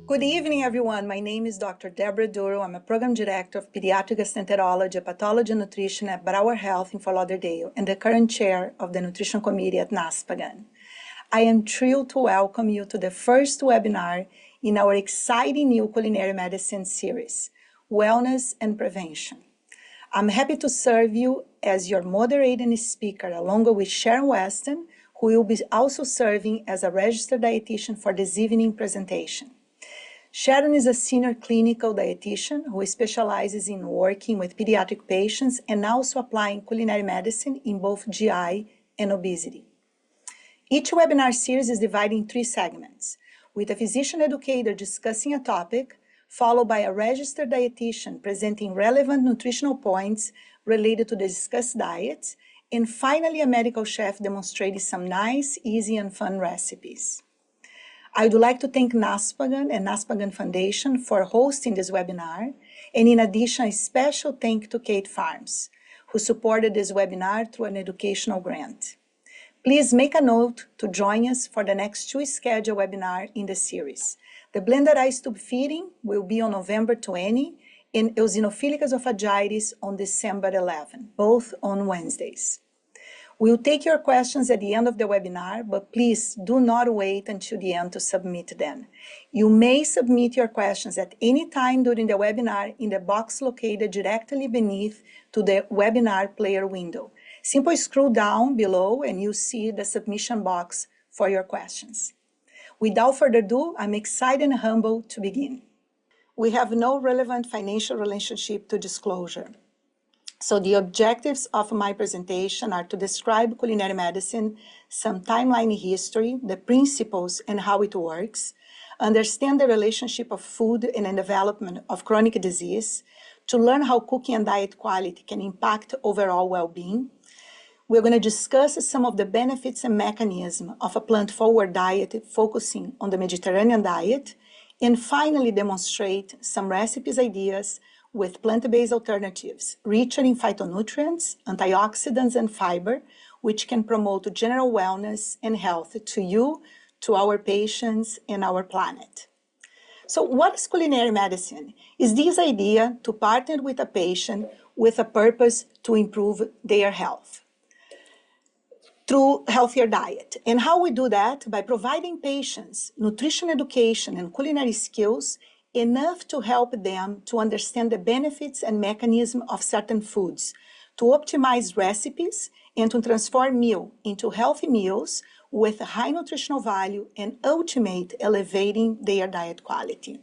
Good evening, everyone. My name is Dr. Deborah Duro. I'm a Program Director of Pediatric Gastroenterology, Pathology and Nutrition at Broward Health in Fort Lauderdale, and the current chair of the Nutrition Committee at NASPGHAN. I am thrilled to welcome you to the first webinar in our exciting new culinary medicine series, Wellness and Prevention. I'm happy to serve you as your moderating speaker, along with Sharon Weston, who will be also serving as a registered dietitian for this evening presentation. Sharon is a senior clinical dietitian who specializes in working with pediatric patients and also applying culinary medicine in both GI and obesity. Each webinar series is divided in 3 segments, with a physician educator discussing a topic, followed by a registered dietitian presenting relevant nutritional points related to the discussed diets, and finally a medical chef demonstrating some nice, easy, and fun recipes. I would like to thank NASPGHAN and NASPGHAN Foundation for hosting this webinar, and in addition, a special thank to Kate Farms, who supported this webinar through an educational grant. Please make a note to join us for the next 2 scheduled webinars in the series. The blended ice tube feeding will be on November 20 and eosinophilic esophagitis on December 11, both on Wednesdays. We'll take your questions at the end of the webinar, but please do not wait until the end to submit them. You may submit your questions at any time during the webinar in the box located directly beneath to the webinar player window. Simply scroll down below and you'll see the submission box for your questions. Without further ado, I'm excited and humbled to begin. We have no relevant financial relationship to disclosure. So the objectives of my presentation are to describe culinary medicine, some timeline history, the principles and how it works, understand the relationship of food and the development of chronic disease, to learn how cooking and diet quality can impact overall well-being. We're going to discuss some of the benefits and mechanisms of a plant-forward diet focusing on the Mediterranean diet, and finally demonstrate some recipes ideas with plant-based alternatives, richer in phytonutrients, antioxidants, and fiber, which can promote general wellness and health to you, to our patients, and our planet. So what is culinary medicine? Is this idea to partner with a patient with a purpose to improve their health through healthier diet. And how we do that? By providing patients nutrition education and culinary skills enough to help them to understand the benefits and mechanism of certain foods, to optimize recipes and to transform meal into healthy meals with high nutritional value and ultimate elevating their diet quality.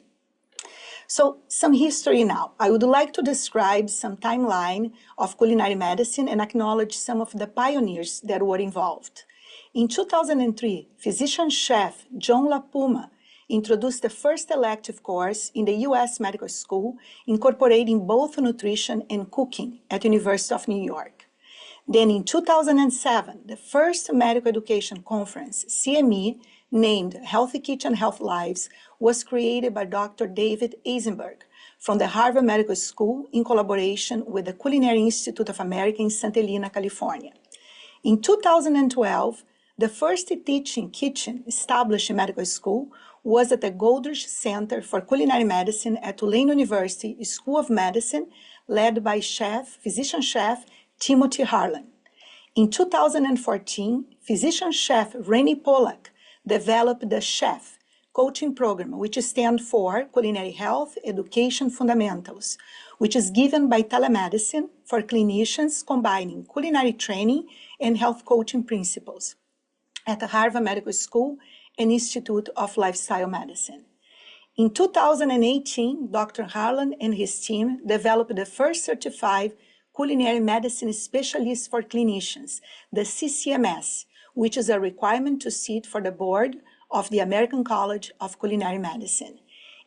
So some history now. I would like to describe some timeline of culinary medicine and acknowledge some of the pioneers that were involved. In 2003, physician chef John LaPuma introduced the first elective course in the U.S. medical school, incorporating both nutrition and cooking at the University of New York. Then in 2007, the first medical education conference, CME, named Healthy Kitchen, Healthy Lives, was created by Dr. David Eisenberg from the Harvard Medical School in collaboration with the Culinary Institute of America in Santa Elena, California. In 2012, the first teaching kitchen established in medical school was at the Goldrich Center for Culinary Medicine at Tulane University School of Medicine, led by physician chef Timothy Harlan. In 2014, physician chef Rennie Pollack developed the CHEF coaching program, which stands for Culinary Health Education Fundamentals, which is given by telemedicine for clinicians combining culinary training and health coaching principles at the Harvard Medical School and Institute of Lifestyle Medicine. In 2018, Dr. Harlan and his team developed the first certified culinary medicine specialist for clinicians, the CCMS, which is a requirement to sit for the board of the American College of Culinary Medicine.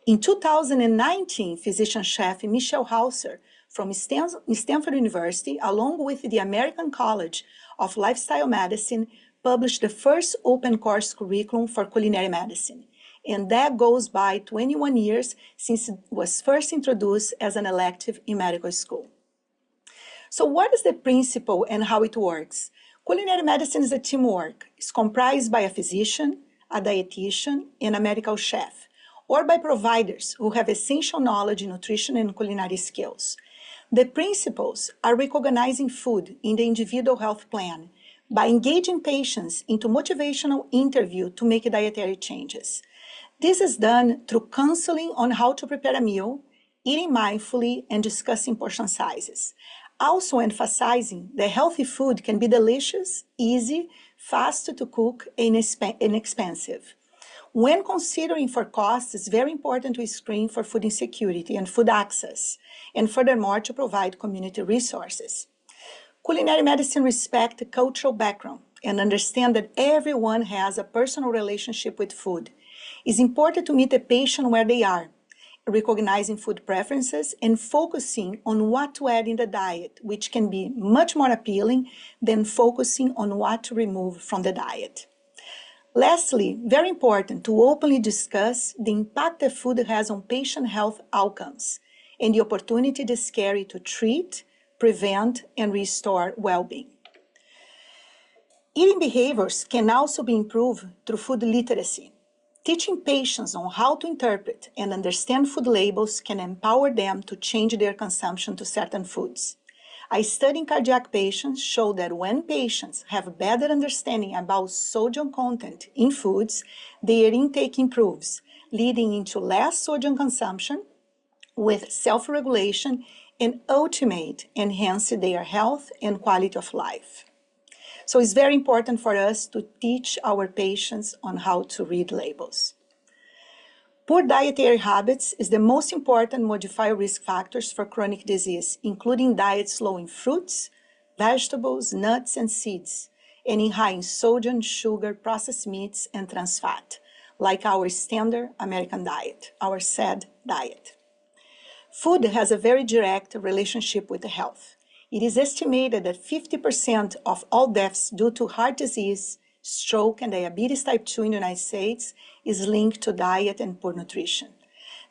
In 2019, physician chef Michelle Hauser from Stanford University, along with the American College of Lifestyle Medicine, published the first open course curriculum for culinary medicine. And that goes by 21 years since it was first introduced as an elective in medical school. So what is the principle and how it works? Culinary medicine is a teamwork. It's comprised by a physician, a dietitian, and a medical chef, or by providers who have essential knowledge in nutrition and culinary skills. The principles are recognizing food in the individual health plan by engaging patients into motivational interview to make dietary changes. This is done through counseling on how to prepare a meal, eating mindfully, and discussing portion sizes. Also emphasizing that healthy food can be delicious, easy, fast to cook, and inexpensive. When considering for costs, it's very important to screen for food insecurity and food access, and furthermore to provide community resources. Culinary medicine respects cultural background and understand that everyone has a personal relationship with food. It's important to meet the patient where they are, recognizing food preferences and focusing on what to add in the diet, which can be much more appealing than focusing on what to remove from the diet. Lastly, very important to openly discuss the impact that food has on patient health outcomes and the opportunity this carries to treat, prevent, and restore well-being. Eating behaviors can also be improved through food literacy. Teaching patients on how to interpret and understand food labels can empower them to change their consumption to certain foods. A study in cardiac patients showed that when patients have a better understanding about sodium content in foods, their intake improves, leading into less sodium consumption with self-regulation and ultimately enhance their health and quality of life. So it's very important for us to teach our patients on how to read labels. Poor dietary habits is the most important modifier risk factors for chronic disease, including diets low in fruits, vegetables, nuts, and seeds, and in high in sodium, sugar, processed meats, and trans fat, like our standard American diet, our SAD diet. Food has a very direct relationship with health. It is estimated that 50% of all deaths due to heart disease, stroke, and diabetes type 2 in the United States is linked to diet and poor nutrition.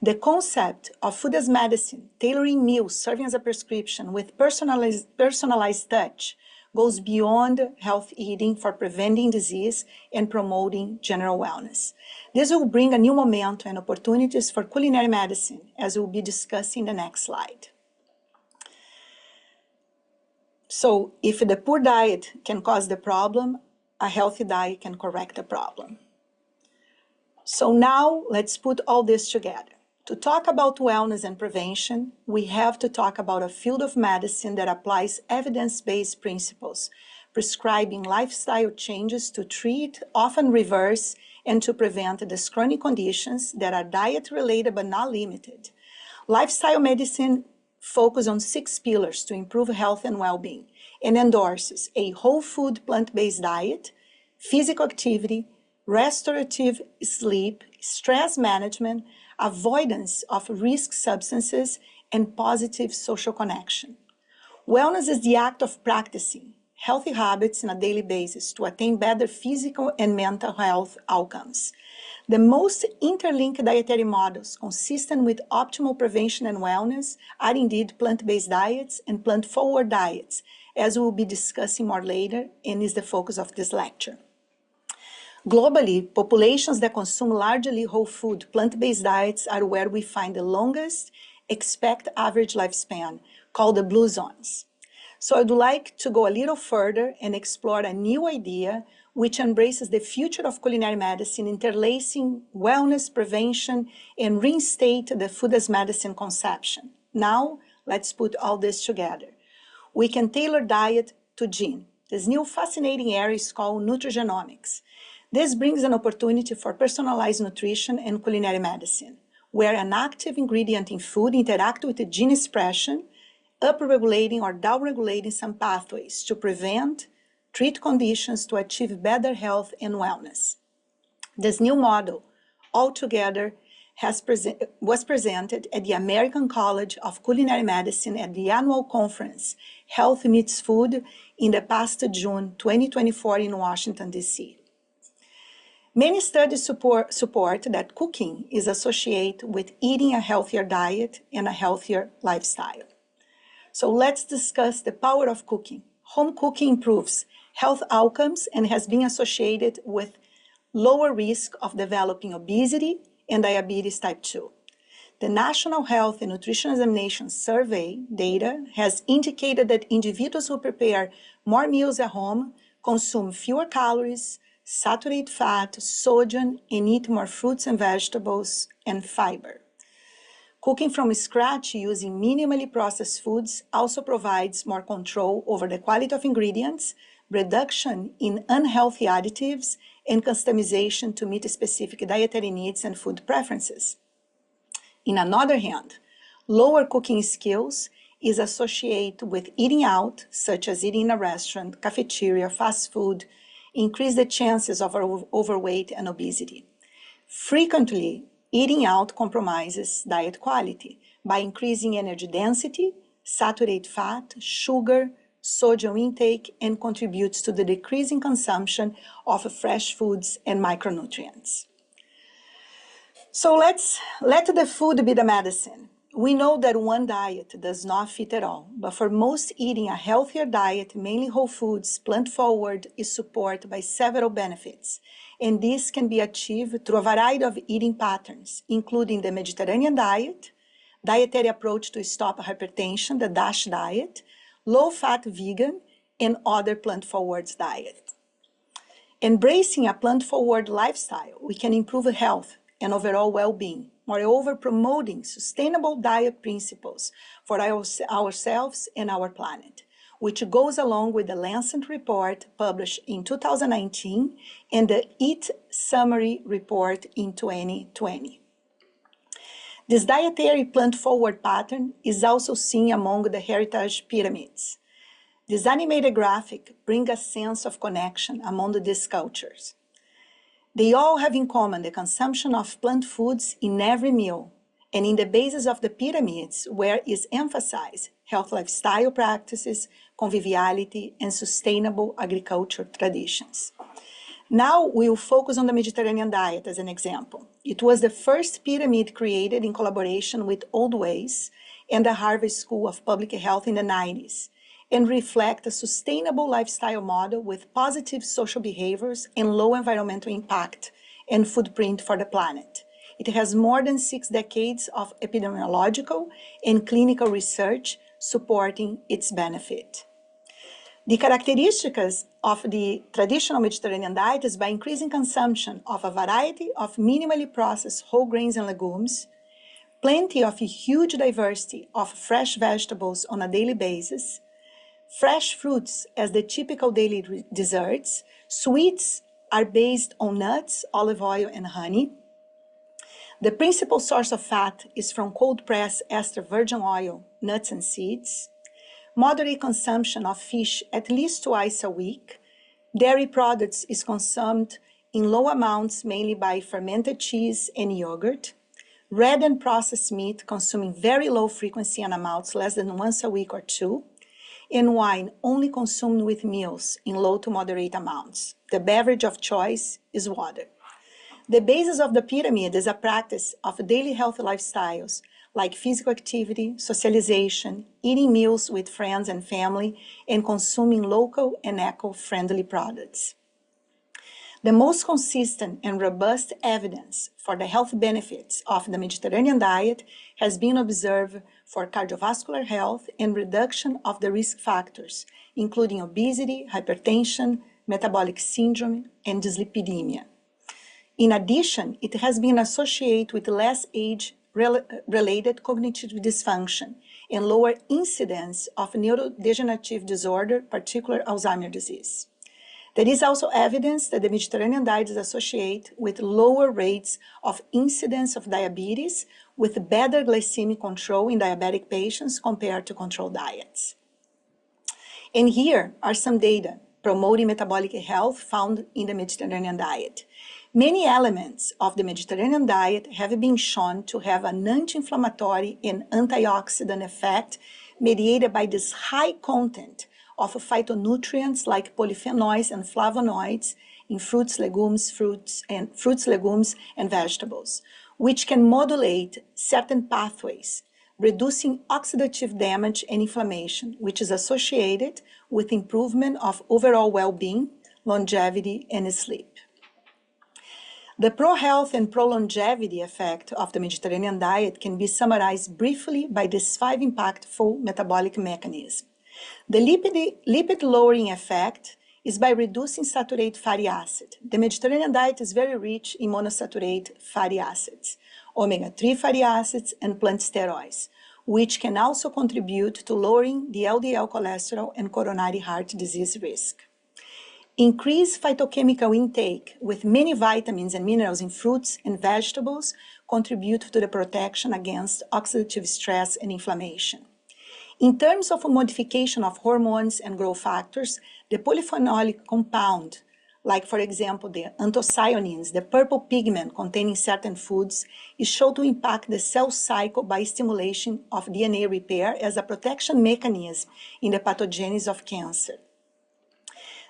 The concept of food as medicine, tailoring meals serving as a prescription with personalized touch, goes beyond health eating for preventing disease and promoting general wellness. This will bring a new momentum and opportunities for culinary medicine, as we'll be discussing in the next slide. So if the poor diet can cause the problem, a healthy diet can correct the problem. So now let's put all this together. To talk about wellness and prevention, we have to talk about a field of medicine that applies evidence-based principles, prescribing lifestyle changes to treat, often reverse, and to prevent these chronic conditions that are diet-related but not limited. Lifestyle medicine focuses on 6 pillars to improve health and well-being and endorses a whole food plant-based diet, physical activity, restorative sleep, stress management, avoidance of risk substances, and positive social connection. Wellness is the act of practicing healthy habits on a daily basis to attain better physical and mental health outcomes. The most interlinked dietary models consistent with optimal prevention and wellness are indeed plant-based diets and plant-forward diets, as we'll be discussing more later and is the focus of this lecture. Globally, populations that consume largely whole food, plant-based diets are where we find the longest expected average lifespan, called the blue zones. So I'd like to go a little further and explore a new idea which embraces the future of culinary medicine, interlacing wellness, prevention, and reinstate the food as medicine conception. Now, let's put all this together. We can tailor diet to gene. This new fascinating area is called nutrigenomics. This brings an opportunity for personalized nutrition and culinary medicine, where an active ingredient in food interacts with the gene expression, upregulating or downregulating some pathways to prevent, treat conditions to achieve better health and wellness. This new model, altogether, was presented at the American College of Culinary Medicine at the annual conference, Health Meets Food, in the past June 2024 in Washington, D.C. Many studies support that cooking is associated with eating a healthier diet and a healthier lifestyle. So let's discuss the power of cooking. Home cooking improves health outcomes and has been associated with lower risk of developing obesity and diabetes type 2. The National Health and Nutrition Examination Survey data has indicated that individuals who prepare more meals at home consume fewer calories, saturated fat, sodium, and eat more fruits and vegetables and fiber. Cooking from scratch using minimally processed foods also provides more control over the quality of ingredients, reduction in unhealthy additives, and customization to meet specific dietary needs and food preferences. On another hand, lower cooking skills is associated with eating out, such as eating in a restaurant, cafeteria, fast food, increase the chances of overweight and obesity. Frequently, eating out compromises diet quality by increasing energy density, saturated fat, sugar, sodium intake, and contributes to the decreasing consumption of fresh foods and micronutrients. So let the food be the medicine. We know that one diet does not fit at all, but for most, eating a healthier diet, mainly whole foods, plant-forward, is supported by several benefits. And this can be achieved through a variety of eating patterns, including the Mediterranean diet, dietary approach to stop hypertension, the DASH diet, low-fat vegan, and other plant-forward diet. Embracing a plant-forward lifestyle, we can improve health and overall well-being. Moreover, promoting sustainable diet principles for ourselves and our planet, which goes along with the Lancet report published in 2019 and the EAT Summary report in 2020. This dietary plant-forward pattern is also seen among the heritage pyramids. This animated graphic brings a sense of connection among these cultures. They all have in common the consumption of plant foods in every meal, and in the basis of the pyramids where is emphasized health lifestyle practices, conviviality, and sustainable agriculture traditions. Now we will focus on the Mediterranean diet as an example. It was the first pyramid created in collaboration with Old Ways and the Harvard School of Public Health in the 90s, and reflect a sustainable lifestyle model with positive social behaviors and low environmental impact and footprint for the planet. It has more than 6 decades of epidemiological and clinical research supporting its benefit. The characteristics of the traditional Mediterranean diet is by increasing consumption of a variety of minimally processed whole grains and legumes, plenty of a huge diversity of fresh vegetables on a daily basis, fresh fruits as the typical daily desserts. Sweets are based on nuts, olive oil, and honey. The principal source of fat is from cold-pressed extra virgin oil, nuts, and seeds. Moderate consumption of fish at least twice a week. Dairy products is consumed in low amounts, mainly by fermented cheese and yogurt. Red and processed meat consuming very low frequency and amounts, less than once a week or two. And wine only consumed with meals in low to moderate amounts. The beverage of choice is water. The basis of the pyramid is a practice of daily healthy lifestyles like physical activity, socialization, eating meals with friends and family, and consuming local and eco-friendly products. The most consistent and robust evidence for the health benefits of the Mediterranean diet has been observed for cardiovascular health and reduction of the risk factors, including obesity, hypertension, metabolic syndrome, and dyslipidemia. In addition, it has been associated with less age-related cognitive dysfunction and lower incidence of neurodegenerative disorder, particularly Alzheimer's disease. There is also evidence that the Mediterranean diet is associated with lower rates of incidence of diabetes with better glycemic control in diabetic patients compared to controlled diets. And here are some data promoting metabolic health found in the Mediterranean diet. Many elements of the Mediterranean diet have been shown to have an anti-inflammatory and antioxidant effect mediated by this high content of phytonutrients like polyphenols and flavonoids in fruits, legumes, and vegetables, which can modulate certain pathways, reducing oxidative damage and inflammation, which is associated with improvement of overall well-being, longevity, and sleep. The pro-health and pro-longevity effect of the Mediterranean diet can be summarized briefly by these 5 impactful metabolic mechanisms. The lipid-lowering effect is by reducing saturated fatty acid. The Mediterranean diet is very rich in monosaturated fatty acids, omega-3 fatty acids, and plant steroids, which can also contribute to lowering the LDL cholesterol and coronary heart disease risk. Increased phytochemical intake with many vitamins and minerals in fruits and vegetables contribute to the protection against oxidative stress and inflammation. In terms of a modification of hormones and growth factors, the polyphenolic compound, like for example the anthocyanins, the purple pigment containing certain foods, is shown to impact the cell cycle by stimulation of DNA repair as a protection mechanism in the pathogenesis of cancer.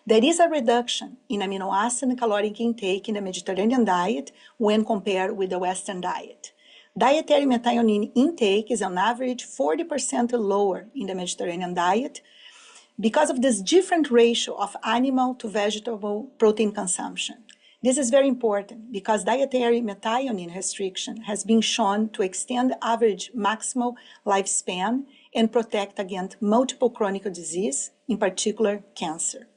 There is a reduction in amino acid and caloric intake in the Mediterranean diet when compared with the Western diet. Dietary methionine intake is on average 40% lower in the Mediterranean diet because of this different ratio of animal to vegetable protein consumption. This is very important because dietary methionine restriction has been shown to extend average maximal lifespan and protect against multiple chronic disease, in particular cancer.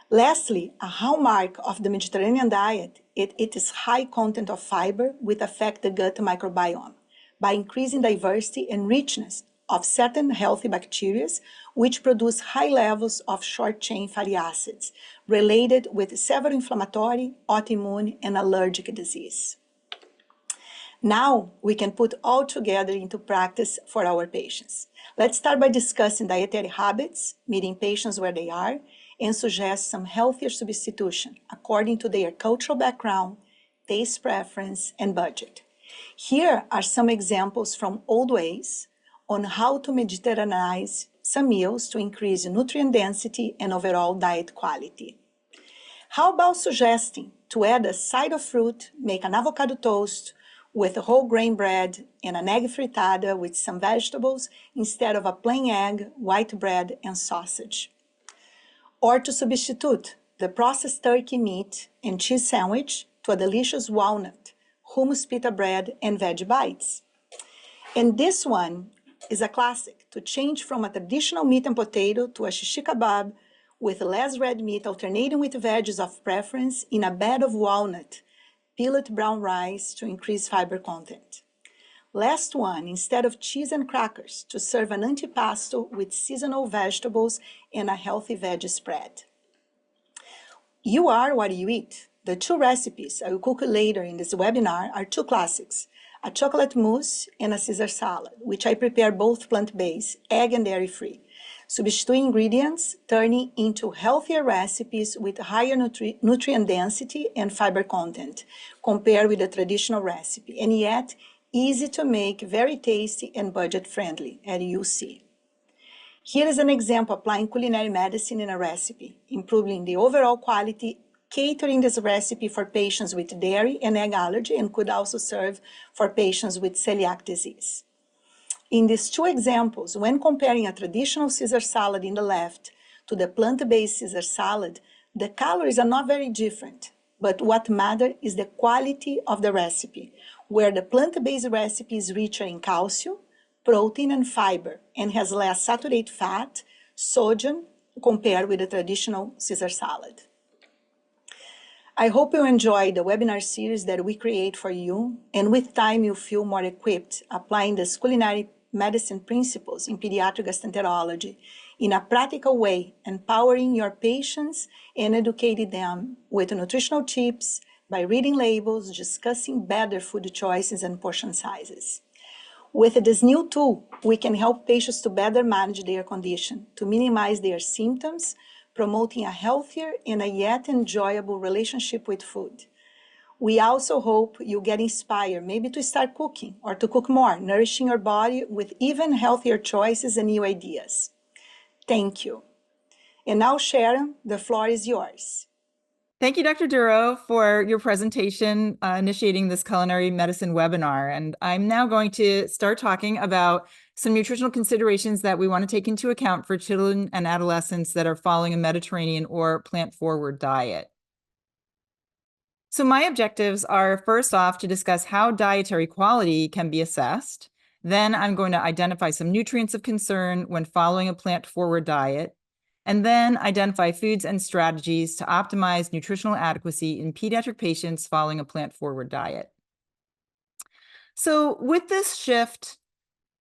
Lastly, a hallmark of the Mediterranean diet is its high content of fiber, which affect the gut microbiome by increasing diversity and richness of certain healthy bacteria, which produce high levels of short-chain fatty acids related with several inflammatory, autoimmune, and allergic disease. Now we can put all together into practice for our patients. Let's start by discussing dietary habits, meeting patients where they are, and suggest some healthier substitution according to their cultural background, taste preference, and budget. Here are some examples from old ways on how to Mediterraneize some meals to increase nutrient density and overall diet quality. How about suggesting to add a side of fruit, make an avocado toast with a whole grain bread and an egg frittata with some vegetables instead of a plain egg, white bread, and sausage? Or to substitute the processed turkey meat and cheese sandwich to a delicious walnut, hummus pita bread, and veggie bites. And this one is a classic, to change from a traditional meat and potato to a shish kebab with less red meat alternating with veggies of preference in a bed of walnut, peeled brown rice to increase fiber content. Last one, instead of cheese and crackers, to serve an antipasto with seasonal vegetables and a healthy veggie spread. You are what you eat. The 2 recipes I will cook later in this webinar are 2 classics, a chocolate mousse and a Caesar salad, which I prepare both plant-based, egg and dairy-free. Substituting ingredients, turning into healthier recipes with higher nutrient density and fiber content compared with the traditional recipe, and yet easy to make, very tasty, and budget-friendly, as you see. Here is an example applying culinary medicine in a recipe, improving the overall quality, catering this recipe for patients with dairy and egg allergy, and could also serve for patients with celiac disease. In these 2 examples, when comparing a traditional Caesar salad in the left to the plant-based Caesar salad, the calories are not very different, but what matters is the quality of the recipe, where the plant-based recipe is richer in calcium, protein, and fiber, and has less saturated fat, sodium, compared with the traditional Caesar salad. I hope you enjoy the webinar series that we create for you, and with time you feel more equipped applying these culinary medicine principles in pediatric gastroenterology in a practical way, empowering your patients and educating them with nutritional tips by reading labels, discussing better food choices and portion sizes. With this new tool, we can help patients to better manage their condition, to minimize their symptoms, promoting a healthier and a yet enjoyable relationship with food. We also hope you get inspired maybe to start cooking or to cook more, nourishing your body with even healthier choices and new ideas. Thank you. And now, Sharon, the floor is yours. Thank you, Dr. Duro, for your presentation initiating this culinary medicine webinar. And I'm now going to start talking about some nutritional considerations that we want to take into account for children and adolescents that are following a Mediterranean or plant-forward diet. So my objectives are, first off, to discuss how dietary quality can be assessed. Then I'm going to identify some nutrients of concern when following a plant-forward diet, and then identify foods and strategies to optimize nutritional adequacy in pediatric patients following a plant-forward diet. So with this shift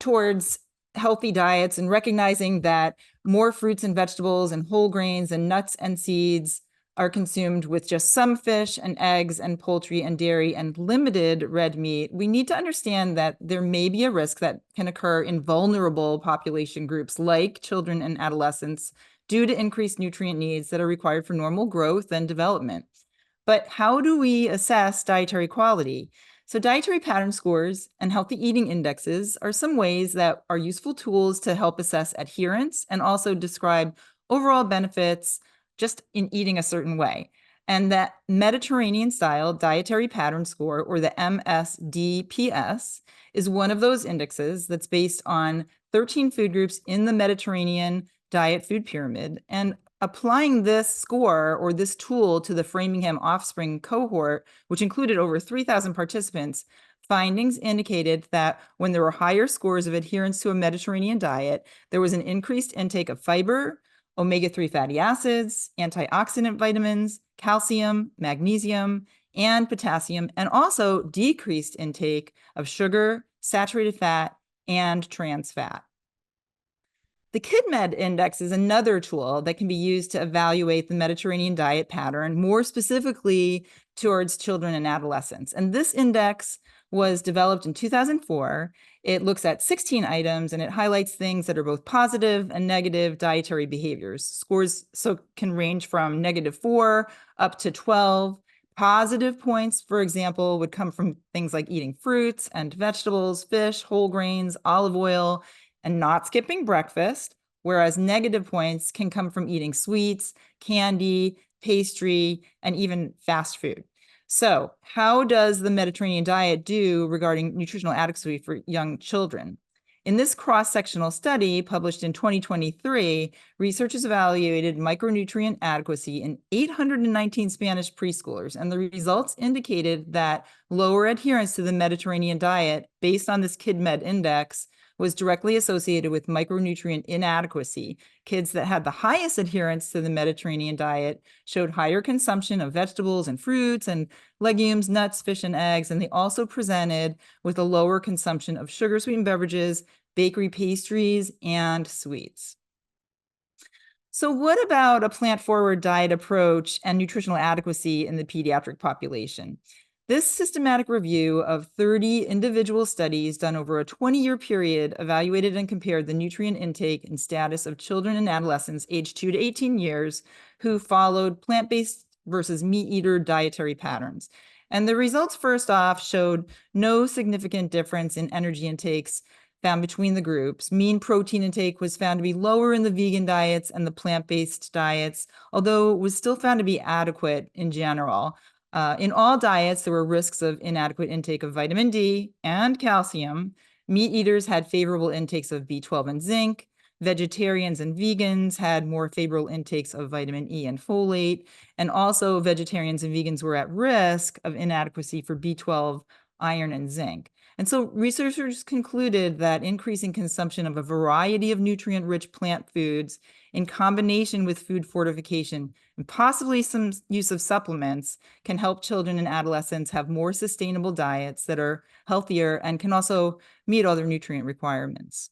towards healthy diets and recognizing that more fruits and vegetables and whole grains and nuts and seeds are consumed with just some fish and eggs and poultry and dairy and limited red meat, we need to understand that there may be a risk that can occur in vulnerable population groups like children and adolescents due to increased nutrient needs that are required for normal growth and development. But how do we assess dietary quality? So dietary pattern scores and healthy eating indexes are some ways that are useful tools to help assess adherence and also describe overall benefits just in eating a certain way. And that Mediterranean style dietary pattern score, or the MSDPS, is one of those indexes that's based on 13 food groups in the Mediterranean diet food pyramid. And applying this score or this tool to the Framingham Offspring cohort, which included over 3,000 participants, findings indicated that when there were higher scores of adherence to a Mediterranean diet, there was an increased intake of fiber, omega-3 fatty acids, antioxidant vitamins, calcium, magnesium, and potassium, and also decreased intake of sugar, saturated fat, and trans fat. The KidMed Index is another tool that can be used to evaluate the Mediterranean diet pattern, more specifically towards children and adolescents. And this index was developed in 2004. It looks at 16 items and it highlights things that are both positive and negative dietary behaviors. Scores can range from -4 up to 12. Positive points, for example, would come from things like eating fruits and vegetables, fish, whole grains, olive oil, and not skipping breakfast, whereas negative points can come from eating sweets, candy, pastry, and even fast food. So how does the Mediterranean diet do regarding nutritional adequacy for young children? In this cross-sectional study published in 2023, researchers evaluated micronutrient adequacy in 819 Spanish preschoolers, and the results indicated that lower adherence to the Mediterranean diet based on this KidMed index was directly associated with micronutrient inadequacy. Kids that had the highest adherence to the Mediterranean diet showed higher consumption of vegetables and fruits and legumes, nuts, fish, and eggs, and they also presented with a lower consumption of sugar-sweetened beverages, bakery pastries, and sweets. So what about a plant-forward diet approach and nutritional adequacy in the pediatric population? This systematic review of 30 individual studies done over a 20-year period evaluated and compared the nutrient intake and status of children and adolescents aged 2 to 18 years who followed plant-based versus meat-eater dietary patterns. And the results, first off, showed no significant difference in energy intakes found between the groups. Mean protein intake was found to be lower in the vegan diets and the plant-based diets, although it was still found to be adequate in general. In all diets, there were risks of inadequate intake of vitamin D and calcium. Meat eaters had favorable intakes of B12 and zinc. Vegetarians and vegans had more favorable intakes of vitamin E and folate. And also vegetarians and vegans were at risk of inadequacy for B12, iron, and zinc. And so researchers concluded that increasing consumption of a variety of nutrient-rich plant foods in combination with food fortification and possibly some use of supplements can help children and adolescents have more sustainable diets that are healthier and can also meet other nutrient requirements.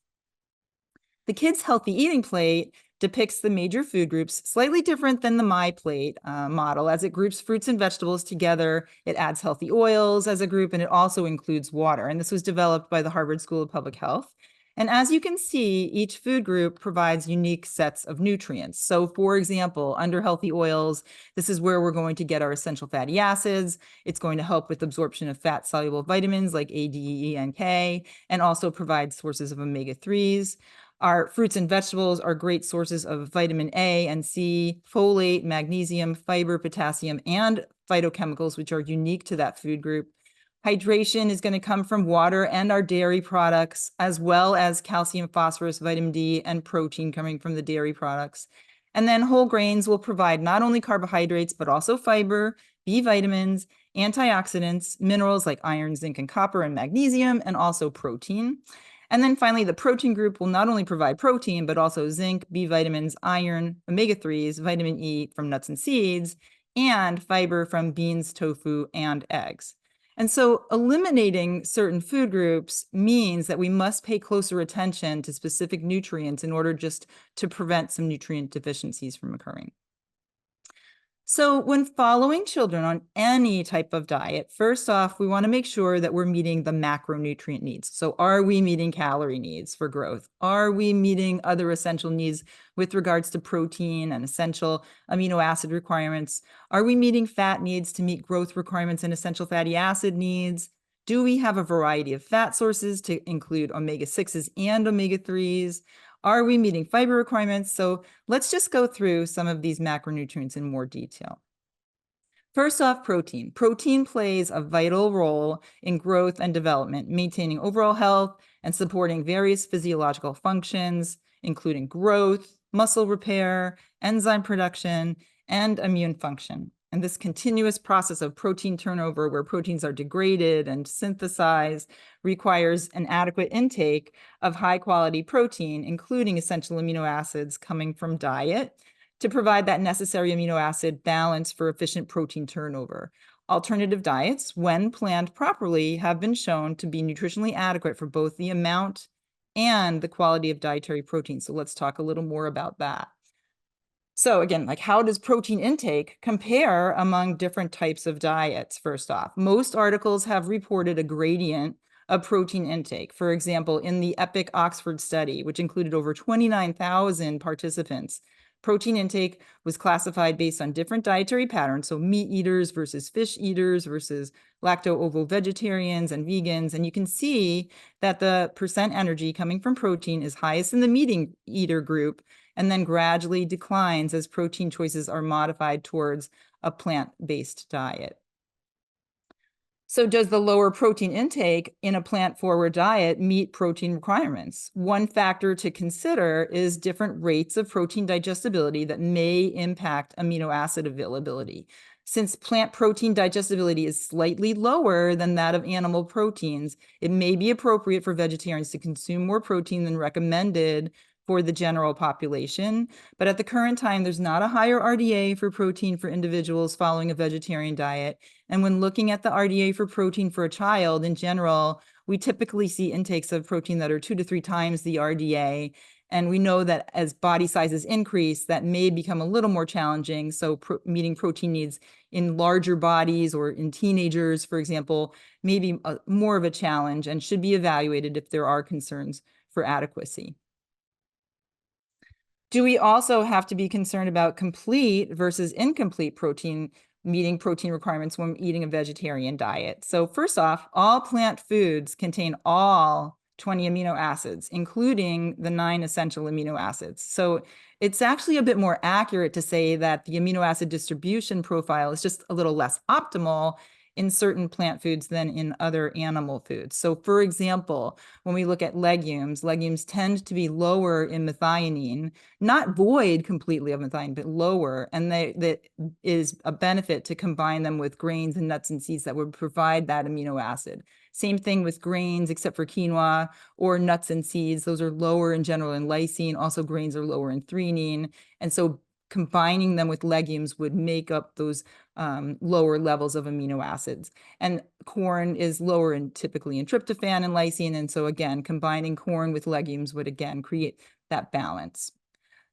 The Kids' Healthy Eating Plate depicts the major food groups slightly different than the My Plate model, as it groups fruits and vegetables together. It adds healthy oils as a group, and it also includes water. And this was developed by the Harvard School of Public Health. And as you can see, each food group provides unique sets of nutrients. So for example, under healthy oils, this is where we're going to get our essential fatty acids. It's going to help with absorption of fat-soluble vitamins like A, D, E, and K, and also provide sources of omega-3s. Our fruits and vegetables are great sources of vitamin A and C, folate, magnesium, fiber, potassium, and phytochemicals, which are unique to that food group. Hydration is going to come from water and our dairy products, as well as calcium, phosphorus, vitamin D, and protein coming from the dairy products. And then whole grains will provide not only carbohydrates, but also fiber, B vitamins, antioxidants, minerals like iron, zinc, and copper, and magnesium, and also protein. And then finally, the protein group will not only provide protein, but also zinc, B vitamins, iron, omega-3s, vitamin E from nuts and seeds, and fiber from beans, tofu, and eggs. And so eliminating certain food groups means that we must pay closer attention to specific nutrients in order just to prevent some nutrient deficiencies from occurring. So when following children on any type of diet, first off, we want to make sure that we're meeting the macronutrient needs. So are we meeting calorie needs for growth? Are we meeting other essential needs with regards to protein and essential amino acid requirements? Are we meeting fat needs to meet growth requirements and essential fatty acid needs? Do we have a variety of fat sources to include omega-6s and omega-3s? Are we meeting fiber requirements? So let's just go through some of these macronutrients in more detail. First off, protein. Protein plays a vital role in growth and development, maintaining overall health and supporting various physiological functions, including growth, muscle repair, enzyme production, and immune function. And this continuous process of protein turnover, where proteins are degraded and synthesized, requires an adequate intake of high-quality protein, including essential amino acids coming from diet, to provide that necessary amino acid balance for efficient protein turnover. Alternative diets, when planned properly, have been shown to be nutritionally adequate for both the amount and the quality of dietary protein. So let's talk a little more about that. So again, like, how does protein intake compare among different types of diets? First off, most articles have reported a gradient of protein intake. For example, in the EPIC Oxford study, which included over 29,000 participants, protein intake was classified based on different dietary patterns. So meat eaters versus fish eaters versus lacto-ovo-vegetarians and vegans. And you can see that the percent energy coming from protein is highest in the meat eater group, and then gradually declines as protein choices are modified towards a plant-based diet. So does the lower protein intake in a plant-forward diet meet protein requirements? One factor to consider is different rates of protein digestibility that may impact amino acid availability. Since plant protein digestibility is slightly lower than that of animal proteins, it may be appropriate for vegetarians to consume more protein than recommended for the general population. But at the current time, there's not a higher RDA for protein for individuals following a vegetarian diet. And when looking at the RDA for protein for a child in general, we typically see intakes of protein that are 2 to 3 times the RDA. And we know that as body sizes increase, that may become a little more challenging. So meeting protein needs in larger bodies or in teenagers, for example, may be more of a challenge and should be evaluated if there are concerns for adequacy. Do we also have to be concerned about complete versus incomplete protein, meeting protein requirements when eating a vegetarian diet? So first off, all plant foods contain all 20 amino acids, including the 9 essential amino acids. So it's actually a bit more accurate to say that the amino acid distribution profile is just a little less optimal in certain plant foods than in other animal foods. So for example, when we look at legumes, legumes tend to be lower in methionine, not void completely of methionine, but lower. And that is a benefit to combine them with grains and nuts and seeds that would provide that amino acid. Same thing with grains, except for quinoa or nuts and seeds. Those are lower in general in lysine. Also, grains are lower in threonine. And so combining them with legumes would make up those lower levels of amino acids. And corn is lower typically in tryptophan and lysine. And so again, combining corn with legumes would again create that balance.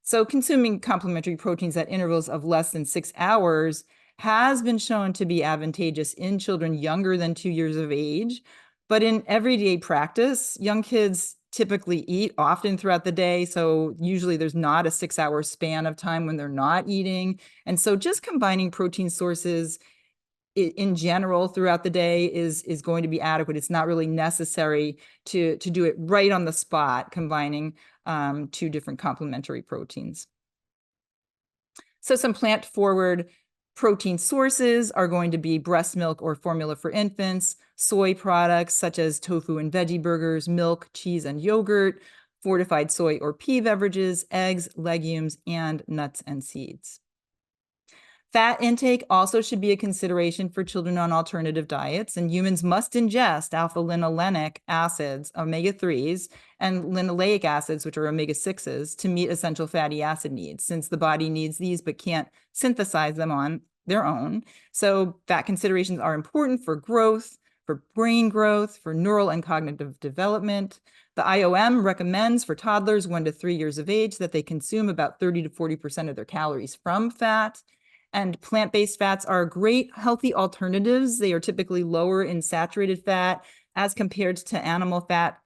So consuming complementary proteins at intervals of less than 6 hours has been shown to be advantageous in children younger than 2 years of age. But in everyday practice, young kids typically eat often throughout the day. So usually there's not a 6-hour span of time when they're not eating. And so just combining protein sources in general throughout the day is going to be adequate. It's not really necessary to do it right on the spot, combining 2 different complementary proteins. So some plant-forward protein sources are going to be breast milk or formula for infants, soy products such as tofu and veggie burgers, milk, cheese, and yogurt, fortified soy or pea beverages, eggs, legumes, and nuts and seeds. Fat intake also should be a consideration for children on alternative diets, and humans must ingest alpha-linolenic acids, omega-3s, and linoleic acids, which are omega-6s, to meet essential fatty acid needs, since the body needs these but can't synthesize them on their own. So fat considerations are important for growth, for brain growth, for neural and cognitive development. The IOM recommends for toddlers 1 to 3 years of age that they consume about 30 to 40% of their calories from fat. And plant-based fats are great healthy alternatives. They are typically lower in saturated fat as compared to animal fat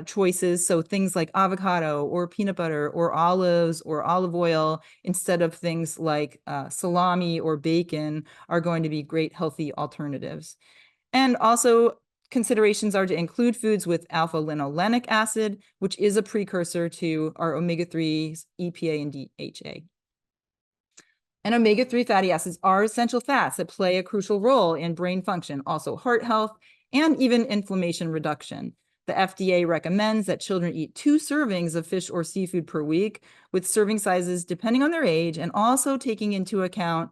choices. So things like avocado or peanut butter or olives or olive oil, instead of things like salami or bacon, are going to be great healthy alternatives. And also considerations are to include foods with alpha-linolenic acid, which is a precursor to our omega-3s, EPA and DHA. And omega-3 fatty acids are essential fats that play a crucial role in brain function, also heart health, and even inflammation reduction. The FDA recommends that children eat 2 servings of fish or seafood per week, with serving sizes depending on their age, and also taking into account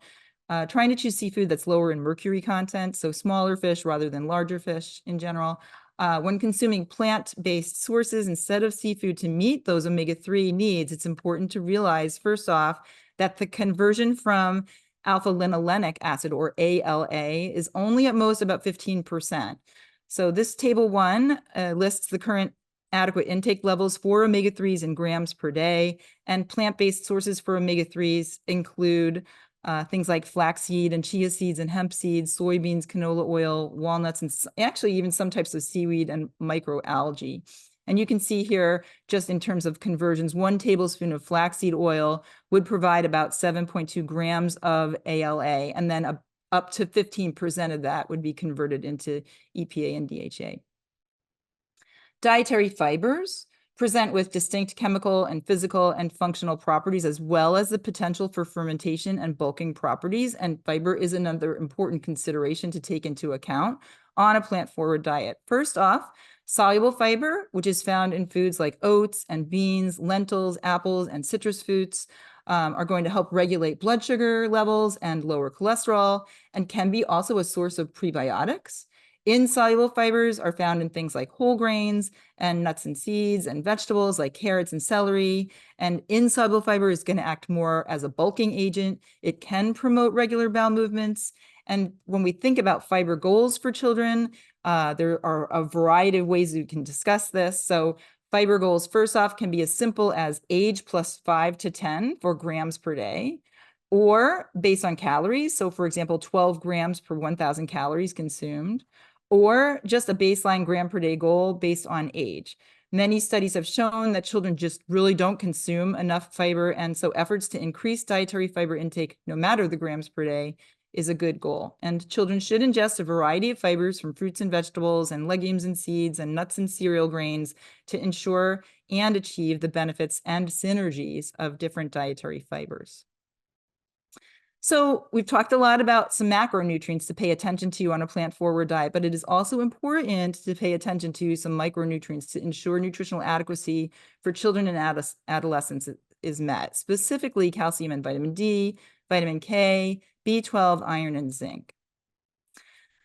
trying to choose seafood that's lower in mercury content, so smaller fish rather than larger fish in general. When consuming plant-based sources instead of seafood to meet those omega-3 needs, it's important to realize, first off, that the conversion from alpha-linolenic acid, or ALA, is only at most about 15%. So this table 1 lists the current adequate intake levels for omega-3s in grams per day, and plant-based sources for omega-3s include things like flaxseed and chia seeds and hemp seeds, soybeans, canola oil, walnuts, and actually even some types of seaweed and microalgae. And you can see here, just in terms of conversions, 1 tablespoon of flaxseed oil would provide about 7.2 grams of ALA, and then up to 15% of that would be converted into EPA and DHA. Dietary fibers present with distinct chemical and physical and functional properties, as well as the potential for fermentation and bulking properties. And fiber is another important consideration to take into account on a plant-forward diet. First off, soluble fiber, which is found in foods like oats and beans, lentils, apples, and citrus fruits, are going to help regulate blood sugar levels and lower cholesterol, and can be also a source of prebiotics. Insoluble fibers are found in things like whole grains and nuts and seeds and vegetables like carrots and celery. And insoluble fiber is going to act more as a bulking agent. It can promote regular bowel movements. And when we think about fiber goals for children, there are a variety of ways we can discuss this. So fiber goals, first off, can be as simple as age plus 5 to 10 for grams per day, or based on calories. So for example, 12 grams per 1,000 calories consumed, or just a baseline gram per day goal based on age. Many studies have shown that children just really don't consume enough fiber, and so efforts to increase dietary fiber intake, no matter the grams per day, is a good goal. And children should ingest a variety of fibers from fruits and vegetables and legumes and seeds and nuts and cereal grains to ensure and achieve the benefits and synergies of different dietary fibers. So we've talked a lot about some macronutrients to pay attention to on a plant-forward diet, but it is also important to pay attention to some micronutrients to ensure nutritional adequacy for children and adolescents is met, specifically calcium and vitamin D, vitamin K, B12, iron, and zinc.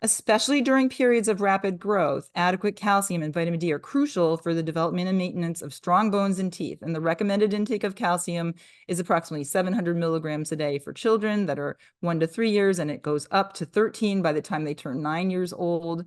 Especially during periods of rapid growth, adequate calcium and vitamin D are crucial for the development and maintenance of strong bones and teeth. And the recommended intake of calcium is approximately 700 milligrams a day for children that are 1 to 3 years, and it goes up to 13 by the time they turn 9 years old.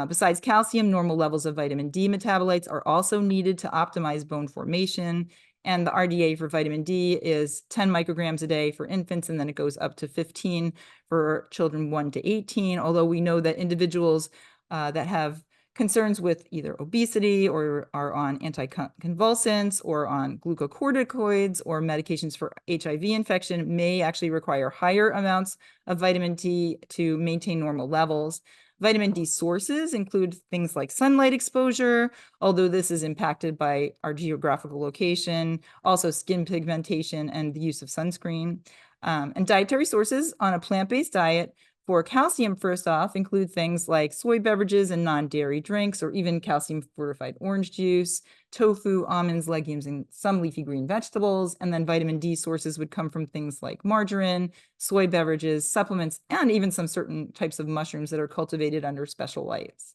Besides calcium, normal levels of vitamin D metabolites are also needed to optimize bone formation. And the RDA for vitamin D is 10 micrograms a day for infants, and then it goes up to 15 for children 1 to 18, although we know that individuals that have concerns with either obesity or are on anticonvulsants or on glucocorticoids or medications for HIV infection may actually require higher amounts of vitamin D to maintain normal levels. Vitamin D sources include things like sunlight exposure, although this is impacted by our geographical location, also skin pigmentation and the use of sunscreen. And dietary sources on a plant-based diet For calcium, first off, include things like soy beverages and non-dairy drinks, or even calcium-fortified orange juice, tofu, almonds, legumes, and some leafy green vegetables. And then vitamin D sources would come from things like margarine, soy beverages, supplements, and even some certain types of mushrooms that are cultivated under special lights.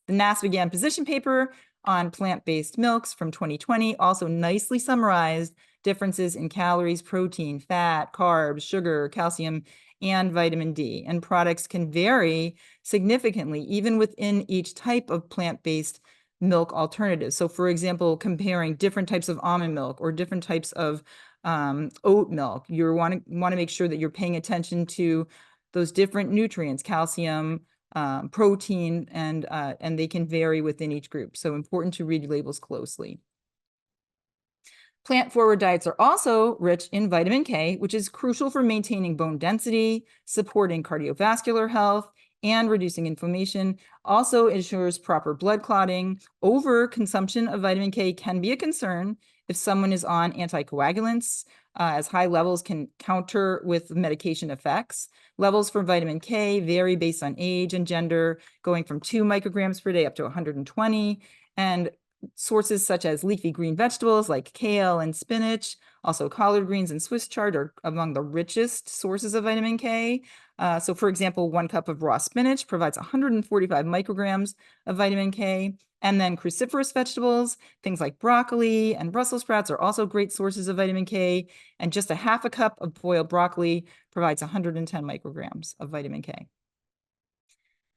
The NASPGHAN position paper on plant-based milks from 2020 also nicely summarized differences in calories, protein, fat, carbs, sugar, calcium, and vitamin D. And products can vary significantly even within each type of plant-based milk alternative. So for example, comparing different types of almond milk or different types of oat milk, you want to make sure that you're paying attention to those different nutrients, calcium, protein, and they can vary within each group. So important to read labels closely. Plant-forward diets are also rich in vitamin K, which is crucial for maintaining bone density, supporting cardiovascular health, and reducing inflammation. Also ensures proper blood clotting. Overconsumption of vitamin K can be a concern if someone is on anticoagulants, as high levels can counter with medication effects. Levels for vitamin K vary based on age and gender, going from 2 micrograms per day up to 120. And sources such as leafy green vegetables like kale and spinach, also collard greens and Swiss chard are among the richest sources of vitamin K. So for example, 1 cup of raw spinach provides 145 micrograms of vitamin K. And then cruciferous vegetables, things like broccoli and Brussels sprouts are also great sources of vitamin K. And just a half a cup of boiled broccoli provides 110 micrograms of vitamin K.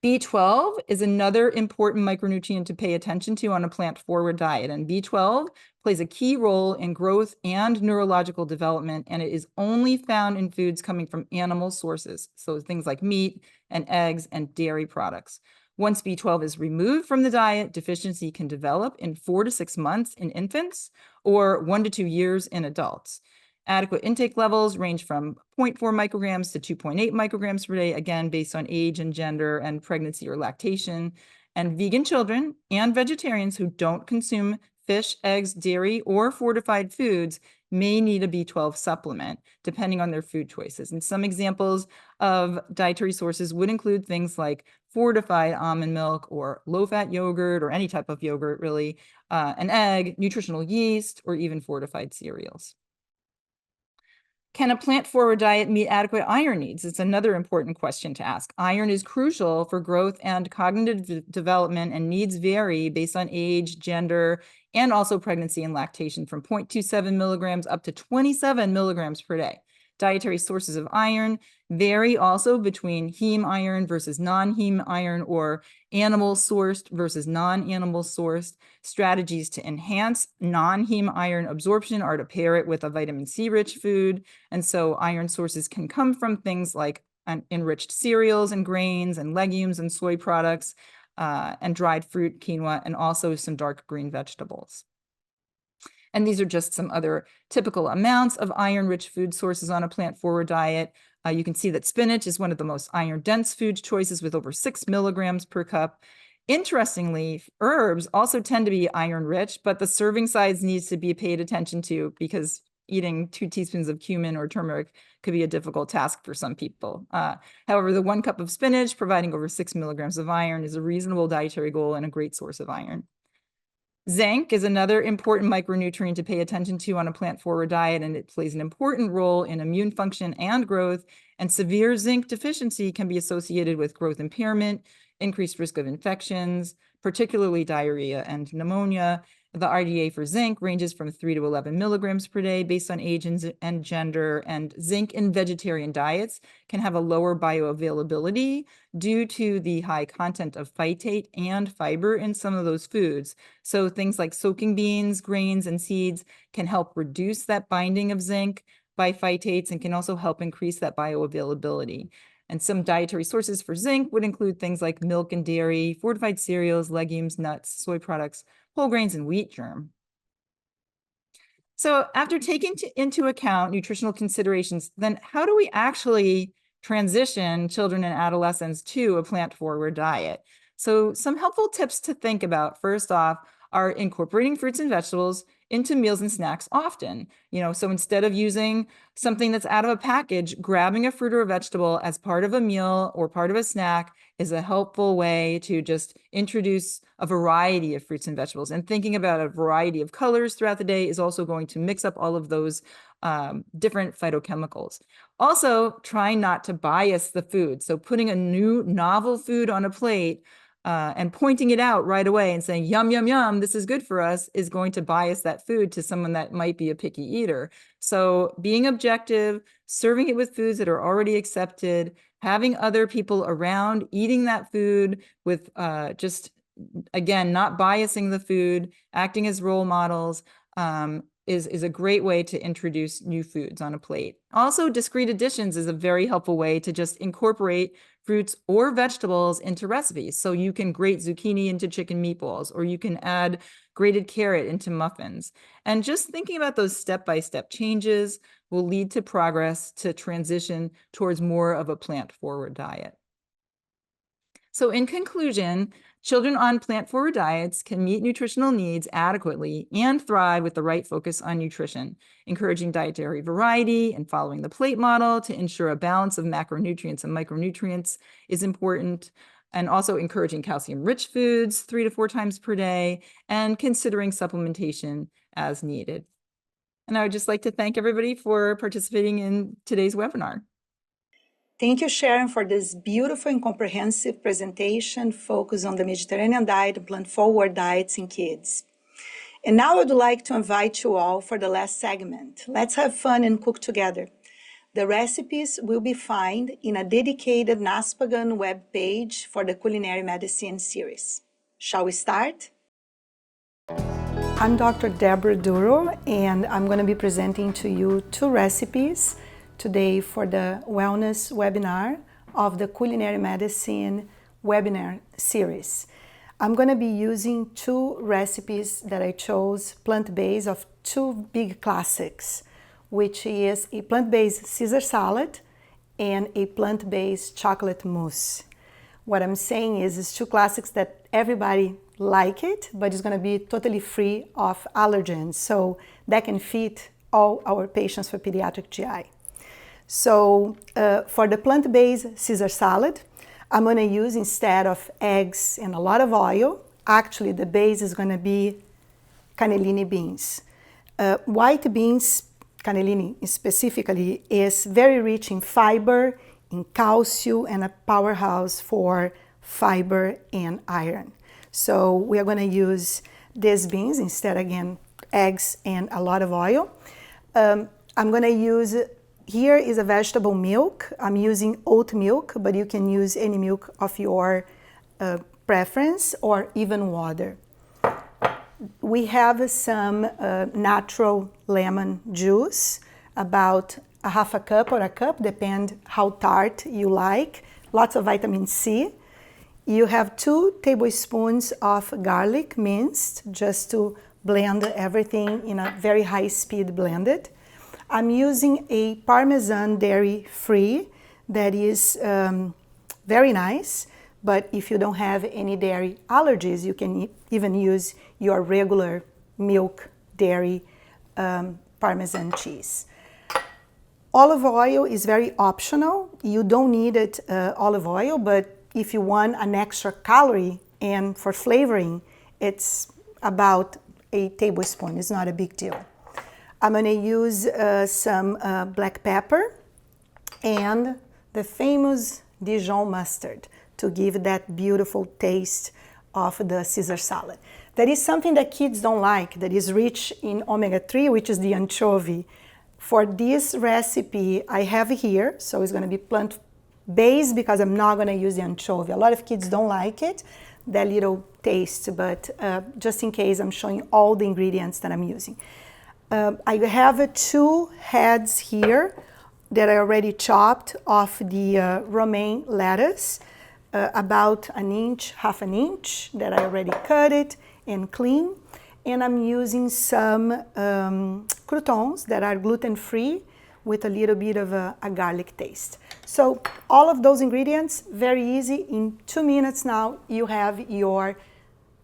B12 is another important micronutrient to pay attention to on a plant-forward diet, and B12 plays a key role in growth and neurological development, and it is only found in foods coming from animal sources, so things like meat and eggs and dairy products. Once B12 is removed from the diet, deficiency can develop in 4 to 6 months in infants or 1 to 2 years in adults. Adequate intake levels range from 0.4 micrograms to 2.8 micrograms per day, again, based on age and gender and pregnancy or lactation. And vegan children and vegetarians who don't consume fish, eggs, dairy, or fortified foods may need a B12 supplement, depending on their food choices. And some examples of dietary sources would include things like fortified almond milk or low-fat yogurt or any type of yogurt, really, an egg, nutritional yeast, or even fortified cereals. Can a plant-forward diet meet adequate iron needs? It's another important question to ask. Iron is crucial for growth and cognitive development, and needs vary based on age, gender, and also pregnancy and lactation, from 0.27 milligrams up to 27 milligrams per day. Dietary sources of iron vary also between heme iron versus non-heme iron, or animal-sourced versus non-animal sourced. Strategies to enhance non-heme iron absorption are to pair it with a vitamin C-rich food. And so iron sources can come from things like enriched cereals and grains and legumes and soy products, and dried fruit, quinoa, and also some dark green vegetables. And these are just some other typical amounts of iron-rich food sources on a plant-forward diet. You can see that spinach is one of the most iron-dense food choices with over 6 milligrams per cup. Interestingly, herbs also tend to be iron-rich, but the serving size needs to be paid attention to, because eating 2 teaspoons of cumin or turmeric could be a difficult task for some people. However, the 1 cup of spinach providing over 6 milligrams of iron is a reasonable dietary goal and a great source of iron. Zinc is another important micronutrient to pay attention to on a plant-forward diet, and it plays an important role in immune function and growth. And severe zinc deficiency can be associated with growth impairment, increased risk of infections, particularly diarrhea and pneumonia. The RDA for zinc ranges from 3 to 11 milligrams per day based on age and gender, and zinc in vegetarian diets can have a lower bioavailability due to the high content of phytate and fiber in some of those foods. So things like soaking beans, grains, and seeds can help reduce that binding of zinc by phytates and can also help increase that bioavailability. And some dietary sources for zinc would include things like milk and dairy, fortified cereals, legumes, nuts, soy products, whole grains, and wheat germ. So after taking into account nutritional considerations, then how do we actually transition children and adolescents to a plant-forward diet? So some helpful tips to think about, first off, are incorporating fruits and vegetables into meals and snacks often. So instead of using something that's out of a package, grabbing a fruit or a vegetable as part of a meal or part of a snack is a helpful way to just introduce a variety of fruits and vegetables. And thinking about a variety of colors throughout the day is also going to mix up all of those different phytochemicals. Also, try not to bias the food. So putting a new novel food on a plate and pointing it out right away and saying, yum, yum, yum, this is good for us, is going to bias that food to someone that might be a picky eater. So being objective, serving it with foods that are already accepted, having other people around eating that food with just, again, not biasing the food, acting as role models, is a great way to introduce new foods on a plate. Also, discrete additions is a very helpful way to just incorporate fruits or vegetables into recipes. So you can grate zucchini into chicken meatballs, or you can add grated carrot into muffins. And just thinking about those step-by-step changes will lead to progress to transition towards more of a plant-forward diet. So in conclusion, children on plant-forward diets can meet nutritional needs adequately and thrive with the right focus on nutrition, encouraging dietary variety and following the plate model to ensure a balance of macronutrients and micronutrients is important, and also encouraging calcium-rich foods 3 to 4 times per day and considering supplementation as needed. And I would just like to thank everybody for participating in today's webinar. Thank you, Sharon, for this beautiful and comprehensive presentation focused on the Mediterranean diet and plant-forward diets in kids. And now I would like to invite you all for the last segment. Let's have fun and cook together. The recipes will be found in a dedicated NASPGHAN web page for the Culinary Medicine series. Shall we start? I'm Dr. Deborah Duro, and I'm going to be presenting to you 2 recipes today for the wellness webinar of the Culinary Medicine webinar series. I'm going to be using 2 recipes that I chose plant-based of 2 big classics, which is a plant-based Caesar salad and a plant-based chocolate mousse. What I'm saying is it's 2 classics that everybody like it, but it's going to be totally free of allergens, so that can fit all our patients for pediatric GI. So for the plant-based Caesar salad, I'm going to use, instead of eggs and a lot of oil, actually the base is going to be cannellini beans. White beans, cannellini specifically, is very rich in fiber, in calcium, and a powerhouse for fiber and iron. So we are going to use these beans instead, again, eggs and a lot of oil. I'm going to use, here is a vegetable milk. I'm using oat milk, but you can use any milk of your preference, or even water. We have some natural lemon juice, about a half a cup or a cup, depend how tart you like. Lots of vitamin C. You have 2 tablespoons of garlic minced, just to blend everything in a very high speed blended. I'm using a Parmesan dairy-free that is very nice, but if you don't have any dairy allergies, you can even use your regular milk dairy Parmesan cheese. Olive oil is very optional. You don't need it, olive oil, but if you want an extra calorie and for flavoring, it's about a tablespoon. It's not a big deal. I'm going to use some black pepper and the famous Dijon mustard to give that beautiful taste of the Caesar salad. That is something that kids don't like, that is rich in omega-3, which is the anchovy. For this recipe, I have here, so it's going to be plant-based because I'm not going to use the anchovy. A lot of kids don't like it, that little taste, but just in case, I'm showing all the ingredients that I'm using. I have 2 heads here that I already chopped of the romaine lettuce, about an inch, half an inch, that I already cut it and clean. And I'm using some croutons that are gluten-free with a little bit of a garlic taste. So all of those ingredients, very easy. In 2 minutes now, you have your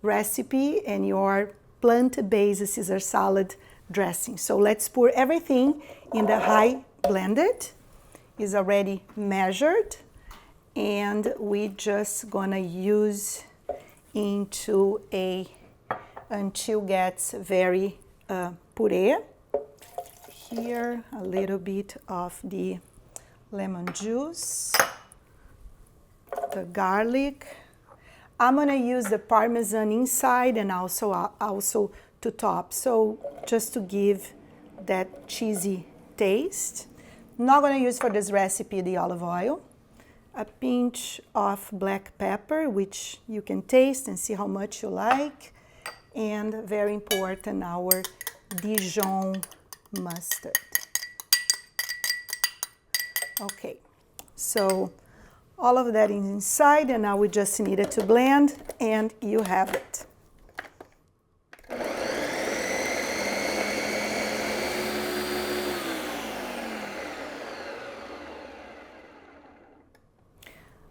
recipe and your plant-based Caesar salad dressing. So let's pour everything in the high blended. It's already measured, and we just gonna use into until gets very puree. Here a little bit of the lemon juice, the garlic. I'm gonna use the Parmesan inside and also to top, so just to give that cheesy taste. Not gonna use for this recipe the olive oil. A pinch of black pepper, which you can taste and see how much you like. And very important, our Dijon mustard. Okay, so all of that is inside, and now we just need it to blend, and you have it.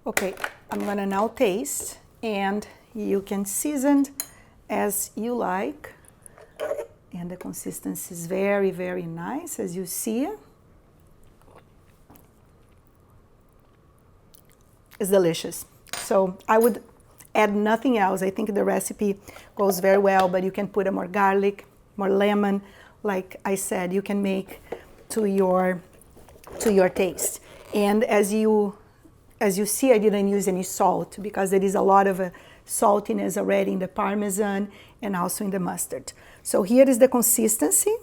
Okay, I'm gonna now taste, and you can season as you like. And the consistency is very, very nice, as you see. It's delicious. So I would add nothing else. I think the recipe goes very well, but you can put more garlic, more lemon. Like I said, you can make to your taste. And as you see, I didn't use any salt because there is a lot of saltiness already in the Parmesan and also in the mustard. So here is the consistency.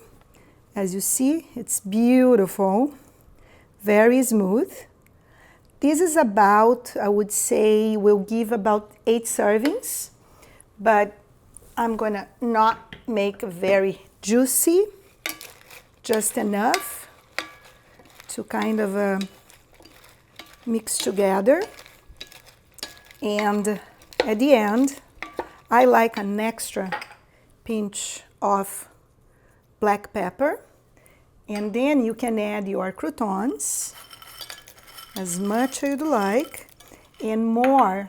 As you see, it's beautiful, very smooth. This is about, I would say, will give about 8 servings, but I'm gonna not make very juicy, just enough to kind of mix together. And at the end, I like an extra pinch of black pepper, and then you can add your croutons as much as you'd like, and more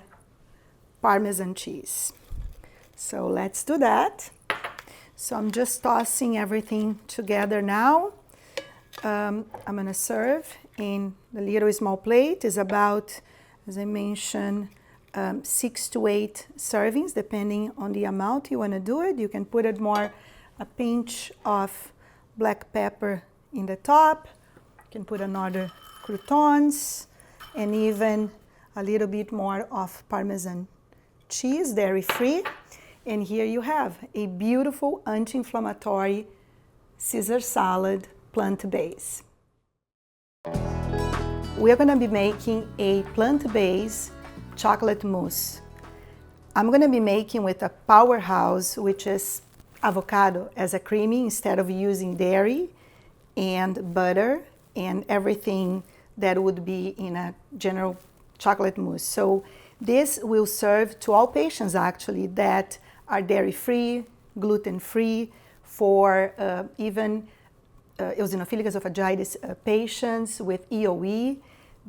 Parmesan cheese. So let's do that. So I'm just tossing everything together now. I'm gonna serve in the little small plate. Is about, as I mentioned, 6 to 8 servings, depending on the amount you wanna do it. You can put it more, a pinch of black pepper in the top. You can put another croutons, and even a little bit more of Parmesan cheese, dairy-free. And here you have a beautiful anti-inflammatory Caesar salad, plant-based. We're gonna be making a plant-based chocolate mousse. I'm gonna be making with a powerhouse, which is avocado as a creamy instead of using dairy and butter and everything that would be in a general chocolate mousse. So this will serve to all patients actually that are dairy-free, gluten-free, for even eosinophilic esophagitis patients with EOE,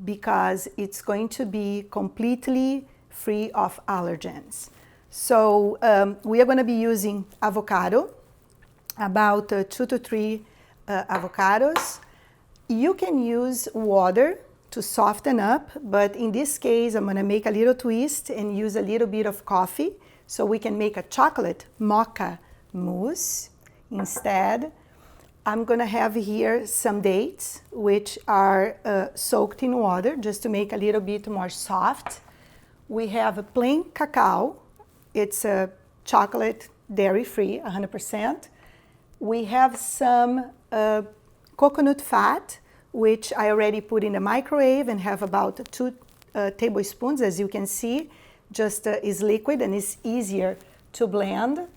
because it's going to be completely free of allergens. So we are going to be using avocado, about 2 to 3 avocados. You can use water to soften up, but in this case, I'm gonna make a little twist and use a little bit of coffee so we can make a chocolate mocha mousse instead. I'm gonna have here some dates, which are soaked in water just to make a little bit more soft. We have a plain cacao. It's a chocolate, dairy-free, 100%. We have some coconut fat, which I already put in the microwave and have about 2 tablespoons, as you can see, just is liquid and it's easier to blend.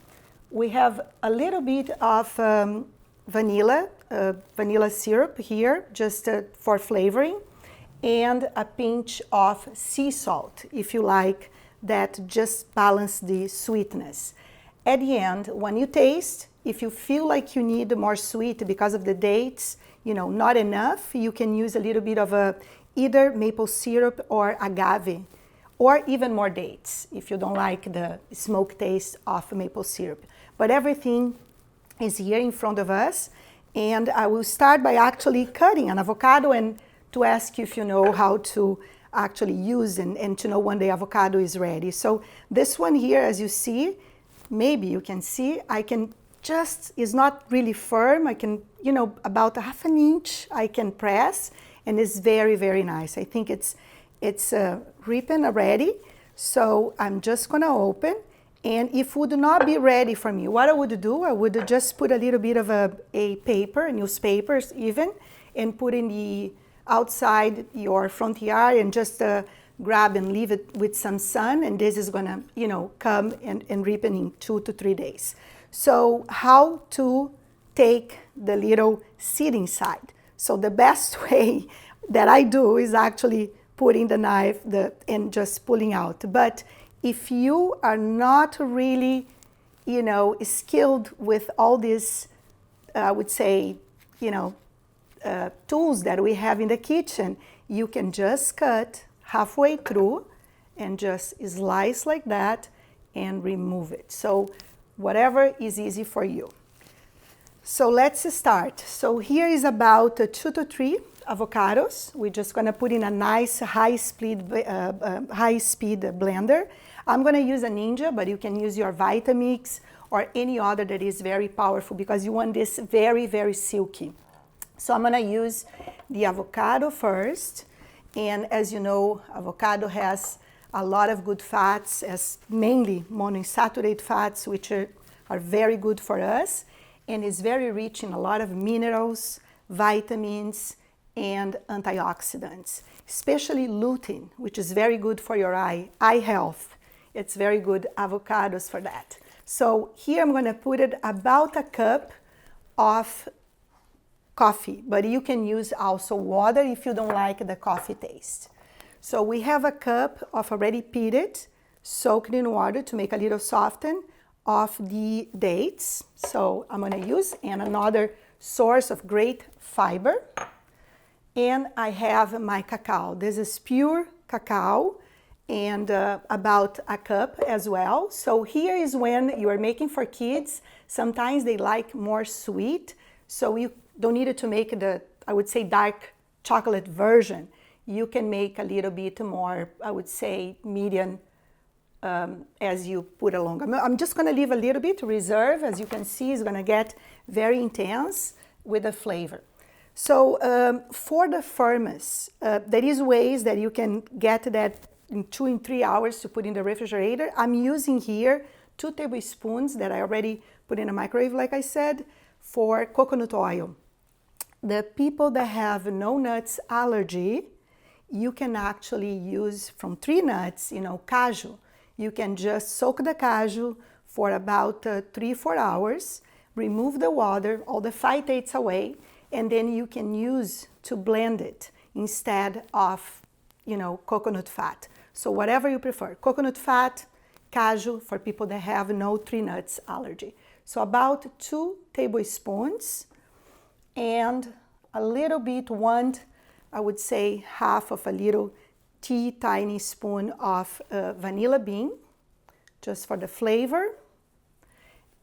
We have a little bit of vanilla syrup here, just for flavoring, and a pinch of sea salt, if you like, that just balance the sweetness. At the end, when you taste, if you feel like you need more sweet because of the dates, not enough, you can use a little bit of either maple syrup or agave, or even more dates if you don't like the smoke taste of maple syrup. but everything is here in front of us. And I will start by actually cutting an avocado and to ask you if you know how to actually use and to know when the avocado is ready. So this one here, as you see, maybe you can see, I can just, it's not really firm. I can, you know, about a half an inch I can press, and it's very, very nice. I think it's ripened already. So I'm just gonna open, and if it would not be ready for me, what I would do, I would just put a little bit of a paper, newspapers even, and put in the outside your front yard and just grab and leave it with some sun, and this is gonna, you know, come and ripen in 2 to 3 days. So how to take the little seed inside? So the best way that I do is actually putting the knife and just pulling out. But if you are not really, you know, skilled with all these, I would say, you know, tools that we have in the kitchen, you can just cut halfway through and just slice like that and remove it. So whatever is easy for you. So let's start. So here is about 2 to 3 avocados. We're just gonna put in a nice high-speed blender. I'm gonna use a Ninja, but you can use your Vitamix or any other that is very powerful because you want this very, very silky. So I'm gonna use the avocado first. And as you know, avocado has a lot of good fats, as mainly monounsaturated fats, which are very good for us. And it's very rich in a lot of minerals, vitamins, and antioxidants, especially lutein, which is very good for your eye health. It's very good avocados for that. So here I'm gonna put it about a cup of coffee, but you can use also water if you don't like the coffee taste. So we have a cup of already peeled, soaked in water to make a little soften of the dates. So I'm gonna use and another source of great fiber. And I have my cacao. This is pure cacao and about a cup as well. So here is when you are making for kids, sometimes they like more sweet. So you don't need to make the, I would say, dark chocolate version. You can make a little bit more, I would say, medium as you put along. I'm just gonna leave a little bit to reserve. As you can see, it's gonna get very intense with the flavor. So for the firmness, there is ways that you can get that in 2 and 3 hours to put in the refrigerator. I'm using here 2 tablespoons that I already put in a microwave, like I said, for coconut oil. The people that have no nuts allergy, you can actually use from 3 nuts, you know, cashew. You can just soak the cashew for about 3-4 hours, remove the water, all the phytates away, and then you can use to blend it instead of, you know, coconut fat. So whatever you prefer, coconut fat, cashew for people that have no 3 nuts allergy. So about 2 tablespoons and a little bit, I would say half of a little tiny spoon of vanilla bean, just for the flavor.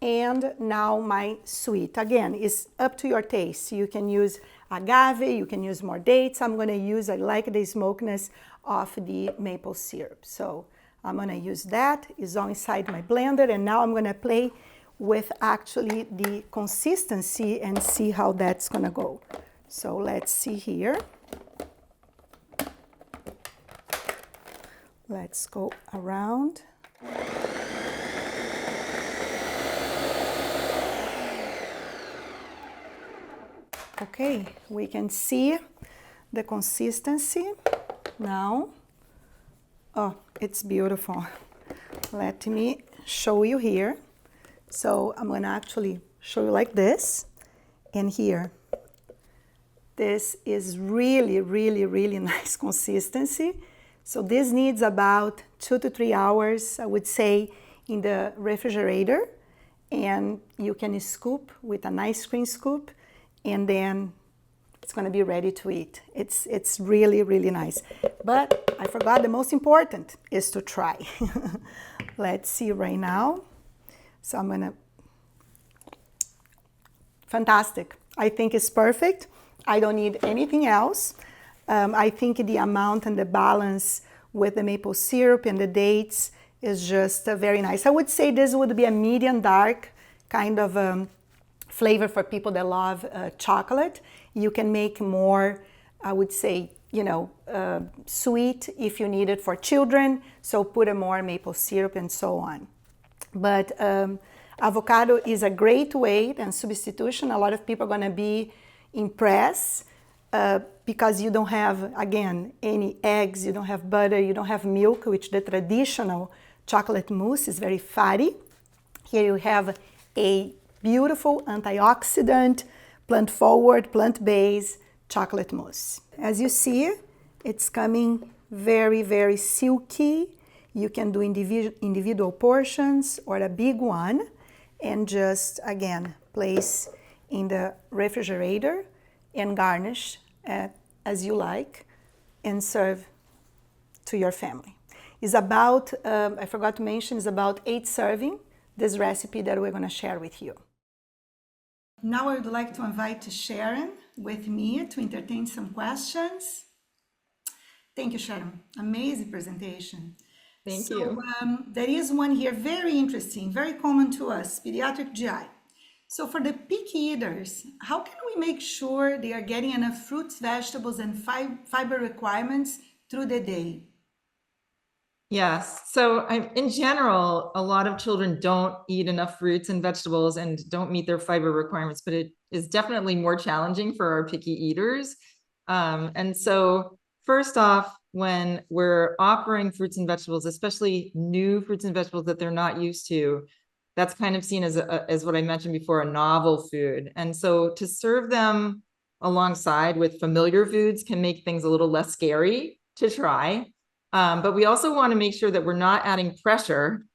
And now my sweet, again, is up to your taste. You can use agave, you can use more dates. I like the smokiness of the maple syrup. So I'm gonna use that, it's all inside my blender, and now I'm gonna play with actually the consistency and see how that's gonna go. So let's see here. Let's go around. Okay, we can see the consistency now. Oh, it's beautiful. Let me show you here. So I'm gonna actually show you like this, and here. This is really, really, really nice consistency. So this needs about 2 to 3 hours, I would say, in the refrigerator. And you can scoop with an ice cream scoop, and then it's gonna be ready to eat. It's really, really nice. But I forgot the most important is to try. Let's see right now. So I'm gonna fantastic. I think it's perfect. I don't need anything else. I think the amount and the balance with the maple syrup and the dates is just very nice. I would say this would be a medium dark kind of flavor for people that love chocolate. You can make more, I would say, sweet if you need it for children, so put a more maple syrup and so on. But avocado is a great way and substitution. A lot of people are going to be impressed because you don't have, again, any eggs, you don't have butter, you don't have milk, which the traditional chocolate mousse is very fatty. Here you have a beautiful antioxidant, plant-forward, plant-based chocolate mousse. As you see, it's coming very, very silky. You can do individual portions or a big one and just, again, place in the refrigerator and garnish as you like and serve to your family. It's about, I forgot to mention, it's about 8 serving, this recipe that we're going to share with you. Now I would like to invite Sharon with me to entertain some questions. Thank you, Sharon. Amazing presentation. Thank you. There is one here, very interesting, very common to us, pediatric GI. So for the picky eaters, how can we make sure they are getting enough fruits, vegetables, and fiber requirements through the day? Yes. So in general, a lot of children don't eat enough fruits and vegetables and don't meet their fiber requirements, but it is definitely more challenging for our picky eaters. And so first off, when we're offering fruits and vegetables, especially new fruits and vegetables that they're not used to, that's kind of seen as what I mentioned before, a novel food. And so to serve them alongside with familiar foods can make things a little less scary to try. But we also want to make sure that we're not adding pressure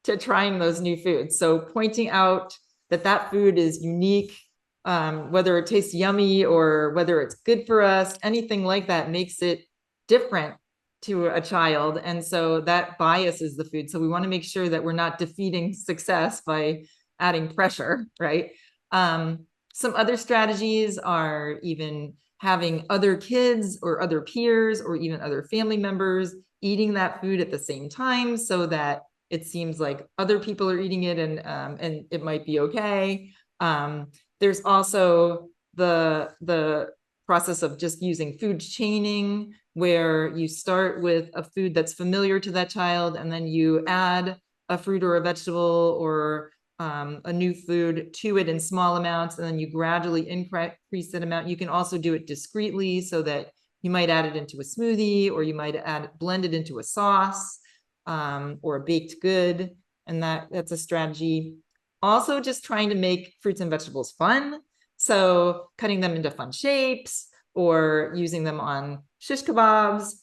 to trying those new foods. So pointing out that that food is unique, whether it tastes yummy or whether it's good for us, anything like that makes it different to a child. And so that biases the food. So we want to make sure that we're not defeating success by adding pressure, right? Some other strategies are even having other kids or other peers or even other family members eating that food at the same time so that it seems like other people are eating it and it might be okay. There's also the process of just using food chaining, where you start with a food that's familiar to that child and then you add a fruit or a vegetable or a new food to it in small amounts, and then you gradually increase that amount. You can also do it discreetly so that you might add it into a smoothie, or you might blend it into a sauce or a baked good, and that's a strategy. Also, just trying to make fruits and vegetables fun. So cutting them into fun shapes or using them on shish kebabs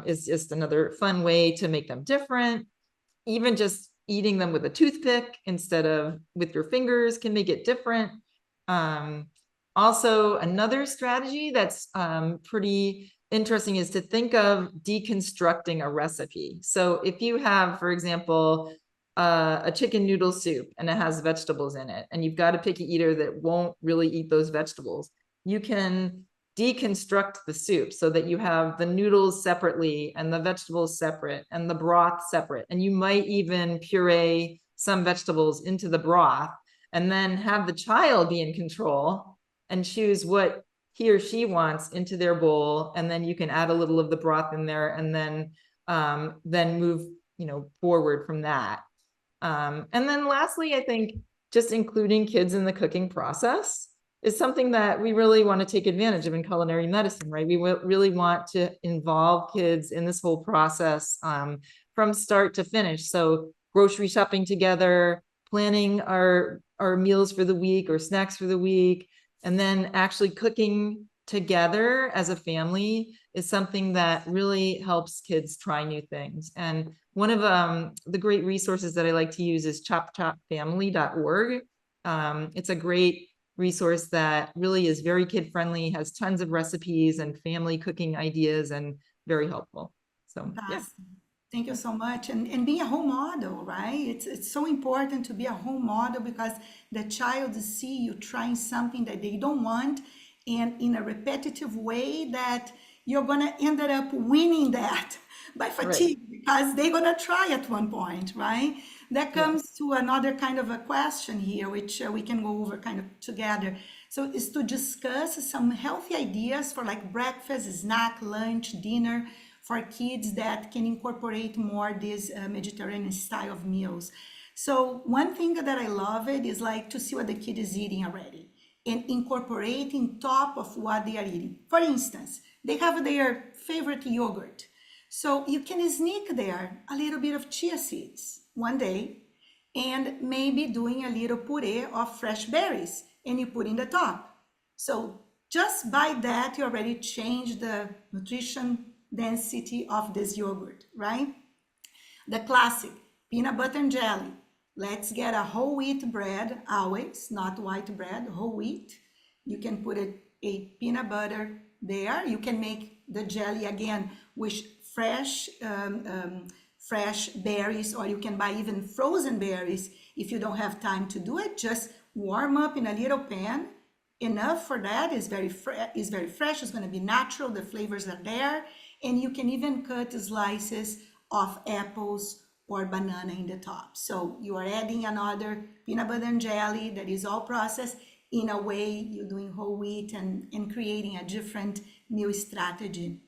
is just another fun way to make them different. Even just eating them with a toothpick instead of with your fingers can make it different. Also, another strategy that's pretty interesting is to think of deconstructing a recipe. So if you have, for example, a chicken noodle soup and it has vegetables in it, and you've got a picky eater that won't really eat those vegetables, you can deconstruct the soup so that you have the noodles separately and the vegetables separate and the broth separate. And you might even puree some vegetables into the broth and then have the child be in control and choose what he or she wants into their bowl. And then you can add a little of the broth in there and then move, forward from that. And then lastly, I think just including kids in the cooking process is something that we really want to take advantage of in culinary medicine, right? We really want to involve kids in this whole process from start to finish. So grocery shopping together, planning our meals for the week or snacks for the week, and then actually cooking together as a family is something that really helps kids try new things. And one of the great resources that I like to use is chopchopfamily.org. It's a great resource that really is very kid-friendly, has tons of recipes and family cooking ideas, and very helpful. So, yeah. Thank you so much. And being a role model, right? It's so important to be a role model because the child see you trying something that they don't want and in a repetitive way that you're gonna end up winning that by Right. fatigue because they're gonna try at one point, right? That Yeah. comes to another kind of a question here, which we can go over kind of together. So is to discuss some healthy ideas for like breakfast, snack, lunch, dinner for kids that can incorporate more this Mediterranean style of meals. So one thing that I love it is like to see what the kid is eating already and incorporating top of what they are eating. For instance, they have their favorite yogurt. So you can sneak there a little bit of chia seeds one day and maybe doing a little puree of fresh berries and you put in the top. So just by that, you already change the nutrition density of this yogurt, right? The classic peanut butter and jelly. Let's get a whole wheat bread, always, not white bread, whole wheat. You can put a peanut butter there. You can make the jelly again with fresh, fresh berries, or you can buy even frozen berries if you don't have time to do it. Just warm up in a little pan. Enough for that is very fresh. It's going to be natural. The flavors are there, and you can even cut slices of apples or banana in the top. So you are adding another peanut butter and jelly that is all processed. In a way, you're doing whole wheat and creating a different meal strategy.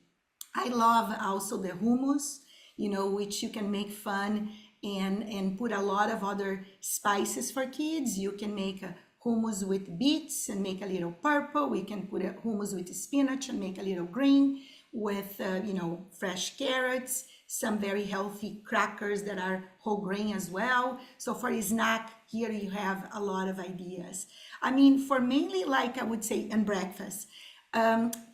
I love also the hummus, which you can make fun and put a lot of other spices for kids. You can make a hummus with beets and make a little purple. We can put a hummus with spinach and make a little green with, fresh carrots, some very healthy crackers that are whole grain as well. So for a snack, here you have a lot of ideas. I mean, for mainly like I would say in breakfast,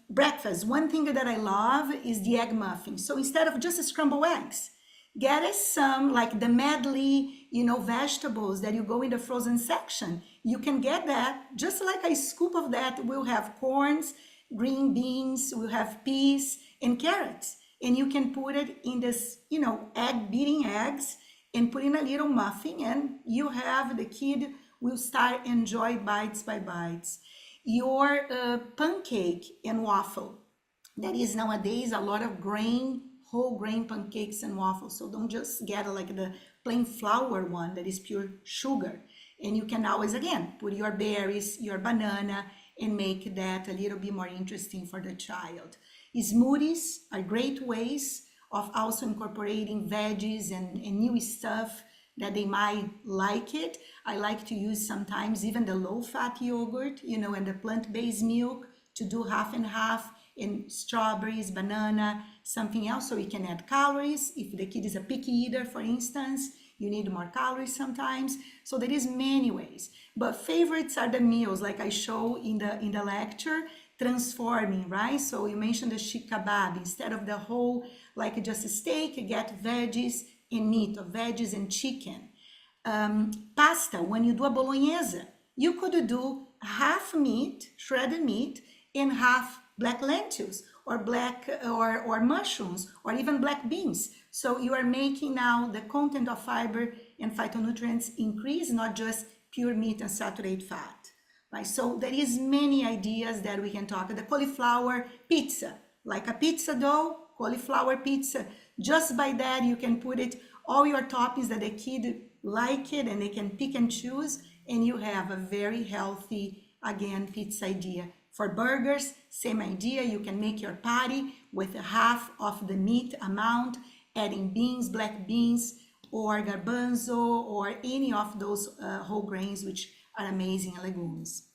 breakfast, one thing that I love is the egg muffin. So instead of just scrambled eggs, get us some like the medley, vegetables that you go in the frozen section. You can get that just like a scoop of that. We'll have corns, green beans, we'll have peas and carrots. And you can put it in this, egg beating eggs and put in a little muffin and you have the kid will start enjoy bites by bites. Your pancake and waffle. That is nowadays a lot of grain, whole grain pancakes and waffles. So don't just get like the plain flour one that is pure sugar. And you can always, again, put your berries, your banana, and make that a little bit more interesting for the child. Smoothies are great ways of also incorporating veggies and new stuff that they might like it. I like to use sometimes even the low-fat yogurt, and the plant-based milk to do half and half in strawberries, banana, something else so you can add calories. If the kid is a picky eater, for instance, you need more calories sometimes. So there is many ways. But favorites are the meals, like I show in the lecture, transforming, right? So you mentioned the sheikh kebab. Instead of the whole, like just a steak, you get veggies and meat, or veggies and chicken. Pasta, when you do a bolognese, you could do half meat, shredded meat, and half black lentils or black or mushrooms or even black beans. So you are making now the content of fiber and phytonutrients increase, not just pure meat and saturated fat. Right? So there is many ideas that we can talk. The cauliflower pizza, like a pizza dough, cauliflower pizza. Just by that, you can put it all your toppings that the kid like it and they can pick and choose, and you have a very healthy, again, pizza idea. For burgers, same idea. You can make your patty with half of the meat amount, adding beans, black beans, or garbanzo, or any of those whole grains, which are amazing legumes.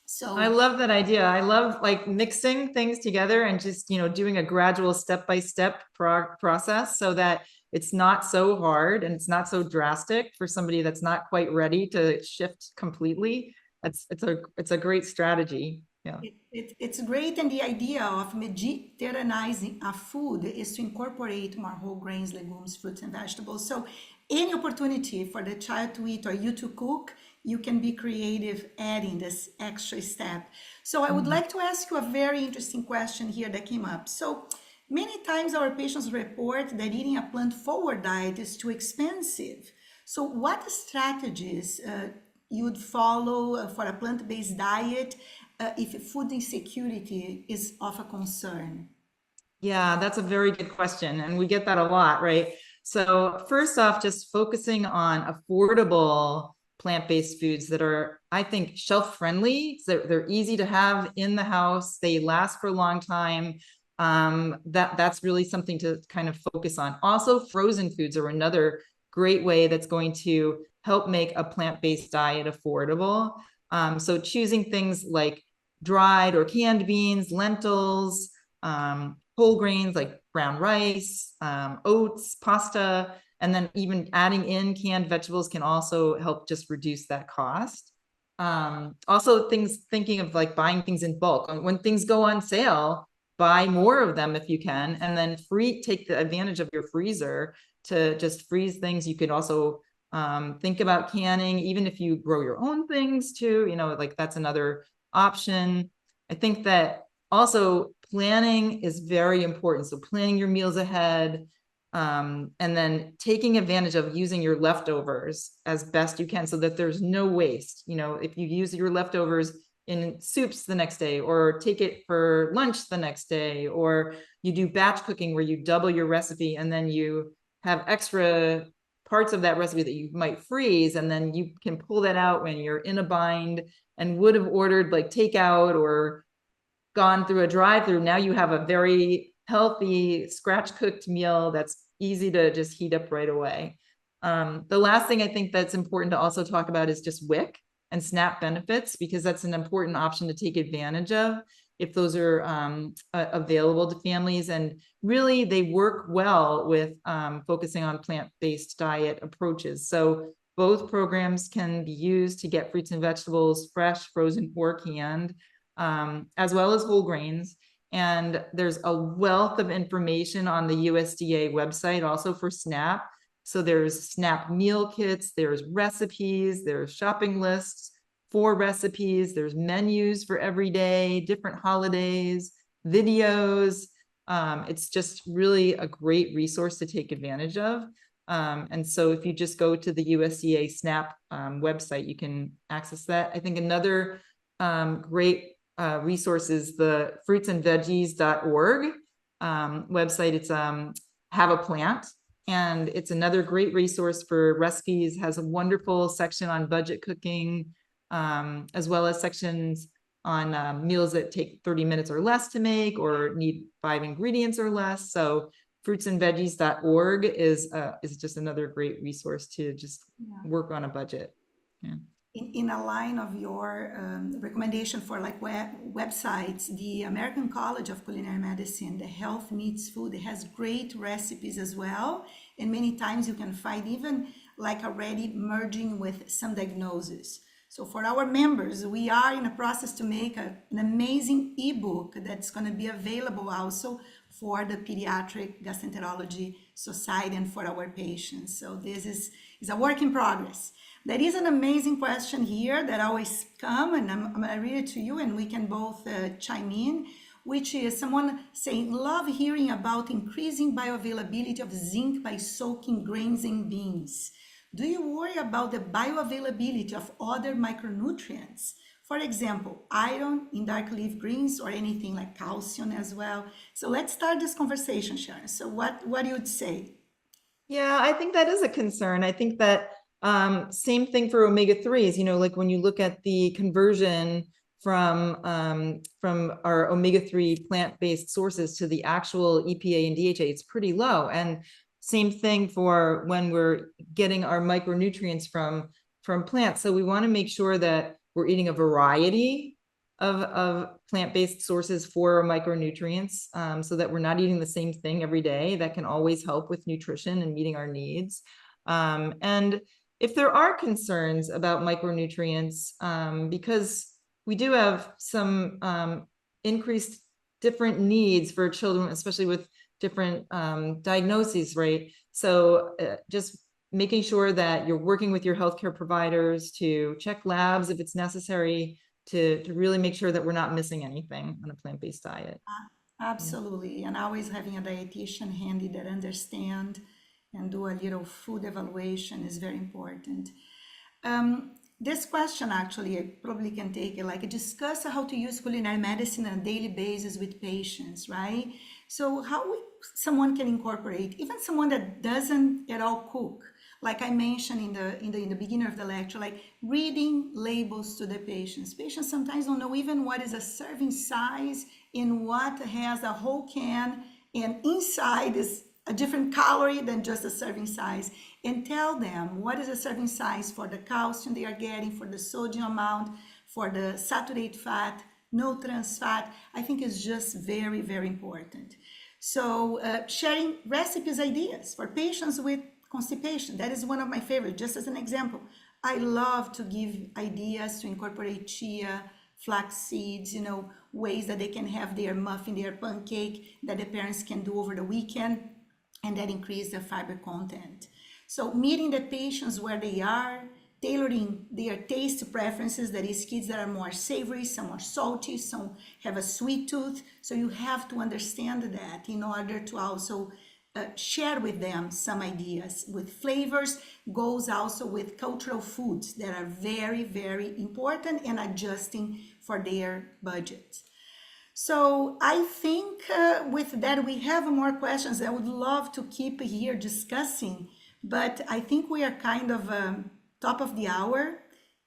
So I love that idea. I love like mixing things together and just, doing a gradual step-by-step process so that it's not so hard and it's not so drastic for somebody that's not quite ready to shift completely. It's a great strategy. Yeah. it's great, and the idea of Mediterraneizing a food is to incorporate more whole grains, legumes, fruits, and vegetables. So any opportunity for the child to eat or you to cook, you can be creative adding this extra step. So I would like to ask you a very interesting question here that came up. So Many times our patients report that eating a plant-forward diet is too expensive. So what strategies you would follow for a plant-based diet if food insecurity is of a concern? Yeah, that's a very good question. And we get that a lot, right? So first off, just focusing on affordable plant-based foods that are, I think, shelf-friendly. So they're easy to have in the house. They last for a long time. That's really something to kind of focus on. Also, frozen foods are another great way that's going to help make a plant-based diet affordable. So choosing things like dried or canned beans, lentils, whole grains like brown rice, oats, pasta, and then even adding in canned vegetables can also help just reduce that cost. Also thinking of like buying things in bulk. When things go on sale, buy more of them if you can, and then take the advantage of your freezer to just freeze things. You could also think about canning, even if you grow your own things too, like that's another option. I think that also planning is very important. So planning your meals ahead, and then taking advantage of using your leftovers as best you can so that there's no waste. If you use your leftovers in soups the next day, or take it for lunch the next day, or you do batch cooking where you double your recipe and then you have extra parts of that recipe that you might freeze, and then you can pull that out when you're in a bind and would have ordered like takeout or gone through a drive-through. Now you have a very healthy scratch cooked meal that's easy to just heat up right away. The last thing I think that's important to also talk about is just WIC and SNAP benefits, because that's an important option to take advantage of if those are available to families. And really they work well with focusing on plant-based diet approaches. So both programs can be used to get fruits and vegetables fresh, frozen, or canned, as well as whole grains. And there's a wealth of information on the USDA website also for SNAP. So there's SNAP meal kits, there's recipes, there's shopping lists for recipes, there's menus for every day, different holidays, videos. It's just really a great resource to take advantage of. And so if you just go to the USDA SNAP website, you can access that. I think another great resource is the fruitsandveggies.org website. It's Have a Plant. And it's another great resource for recipes, has a wonderful section on budget cooking, as well as sections on meals that take 30 minutes or less to make or need 5 ingredients or less. So fruitsandveggies.org is just another great resource to just work on a budget. Yeah. In a line of your recommendation for like websites, the American College of Culinary Medicine, the Health Meets Food, it has great recipes as well. And many times you can find even like already merging with some diagnoses. So for our members, we are in a process to make an amazing ebook that's going to be available also for the Pediatric Gastroenterology Society and for our patients. So this is a work in progress. There is an amazing question here that always come, and I'm going to read it to you and we can both chime in, which is someone saying, love hearing about increasing bioavailability of zinc by soaking grains and beans. Do you worry about the bioavailability of other micronutrients? For example, iron in dark leaf greens or anything like calcium as well. So let's start this conversation, Sharon. So what do you say? Yeah, I think that is a concern. I think that same thing for omega-3s, like when you look at the conversion from our omega-3 plant-based sources to the actual EPA and DHA, it's pretty low. And same thing for when we're getting our micronutrients from plants. So we want to make sure that we're eating a variety of plant-based sources for our micronutrients, so that we're not eating the same thing every day. That can always help with nutrition and meeting our needs. And if there are concerns about micronutrients, because we do have some increased different needs for children, especially with different diagnoses, right? So just making sure that you're working with your healthcare providers to check labs if it's necessary, to really make sure that we're not missing anything on a plant-based diet. Absolutely. And always having a dietitian handy that understand and do a little food evaluation is very important. This question actually, I probably can take it like discuss how to use culinary medicine on a daily basis with patients, right? So someone can incorporate, even someone that doesn't at all cook, like I mentioned in the beginning of the lecture, like reading labels to the patients. Patients sometimes don't know even what is a serving size and what has a whole can, and inside is a different calorie than just a serving size, and tell them what is a serving size for the calcium they are getting, for the sodium amount, for the saturated fat, no trans fat. I think is just very, very important. So sharing recipes, ideas for patients with constipation, that is one of my favorites. Just as an example, I love to give ideas to incorporate chia, flax seeds, ways that they can have their muffin, their pancake that the parents can do over the weekend, and that increase their fiber content. So meeting the patients where they are, tailoring their taste preferences, that is kids that are more savory, some are salty, some have a sweet tooth. So you have to understand that in order to also share with them some ideas. With flavors goes also with cultural foods that are very, very important and adjusting for their budgets. So I think with that, we have more questions. I would love to keep here discussing, but I think we are kind of top of the hour.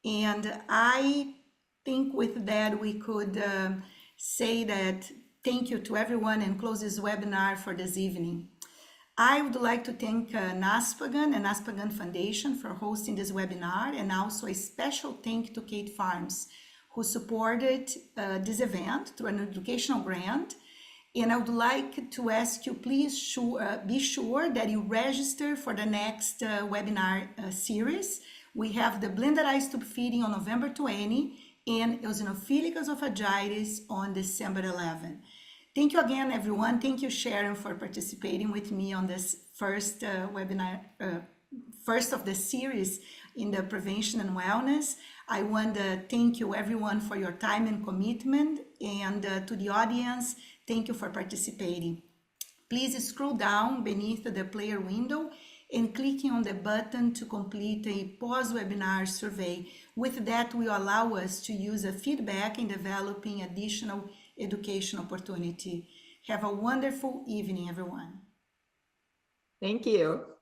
And I think with that, we could say that thank you to everyone and close this webinar for this evening. I would like to thank NASPGHAN and NASPGHAN Foundation for hosting this webinar, and also a special thank to Kate Farms, who supported this event through an educational grant. And I would like to ask you, please be sure that you register for the next webinar series. We have the blended ice tube feeding on November 20 and eosinophilic esophagitis on December 11. Thank you again, everyone. Thank you, Sharon, for participating with me on this first webinar, first of the series in the prevention and wellness. I want to thank you, everyone, for your time and commitment. And to the audience, thank you for participating. Please scroll down beneath the player window and clicking on the button to complete a post-webinar survey. With that, will allow us to use a feedback in developing additional education opportunity. Have a wonderful evening, everyone. Thank you.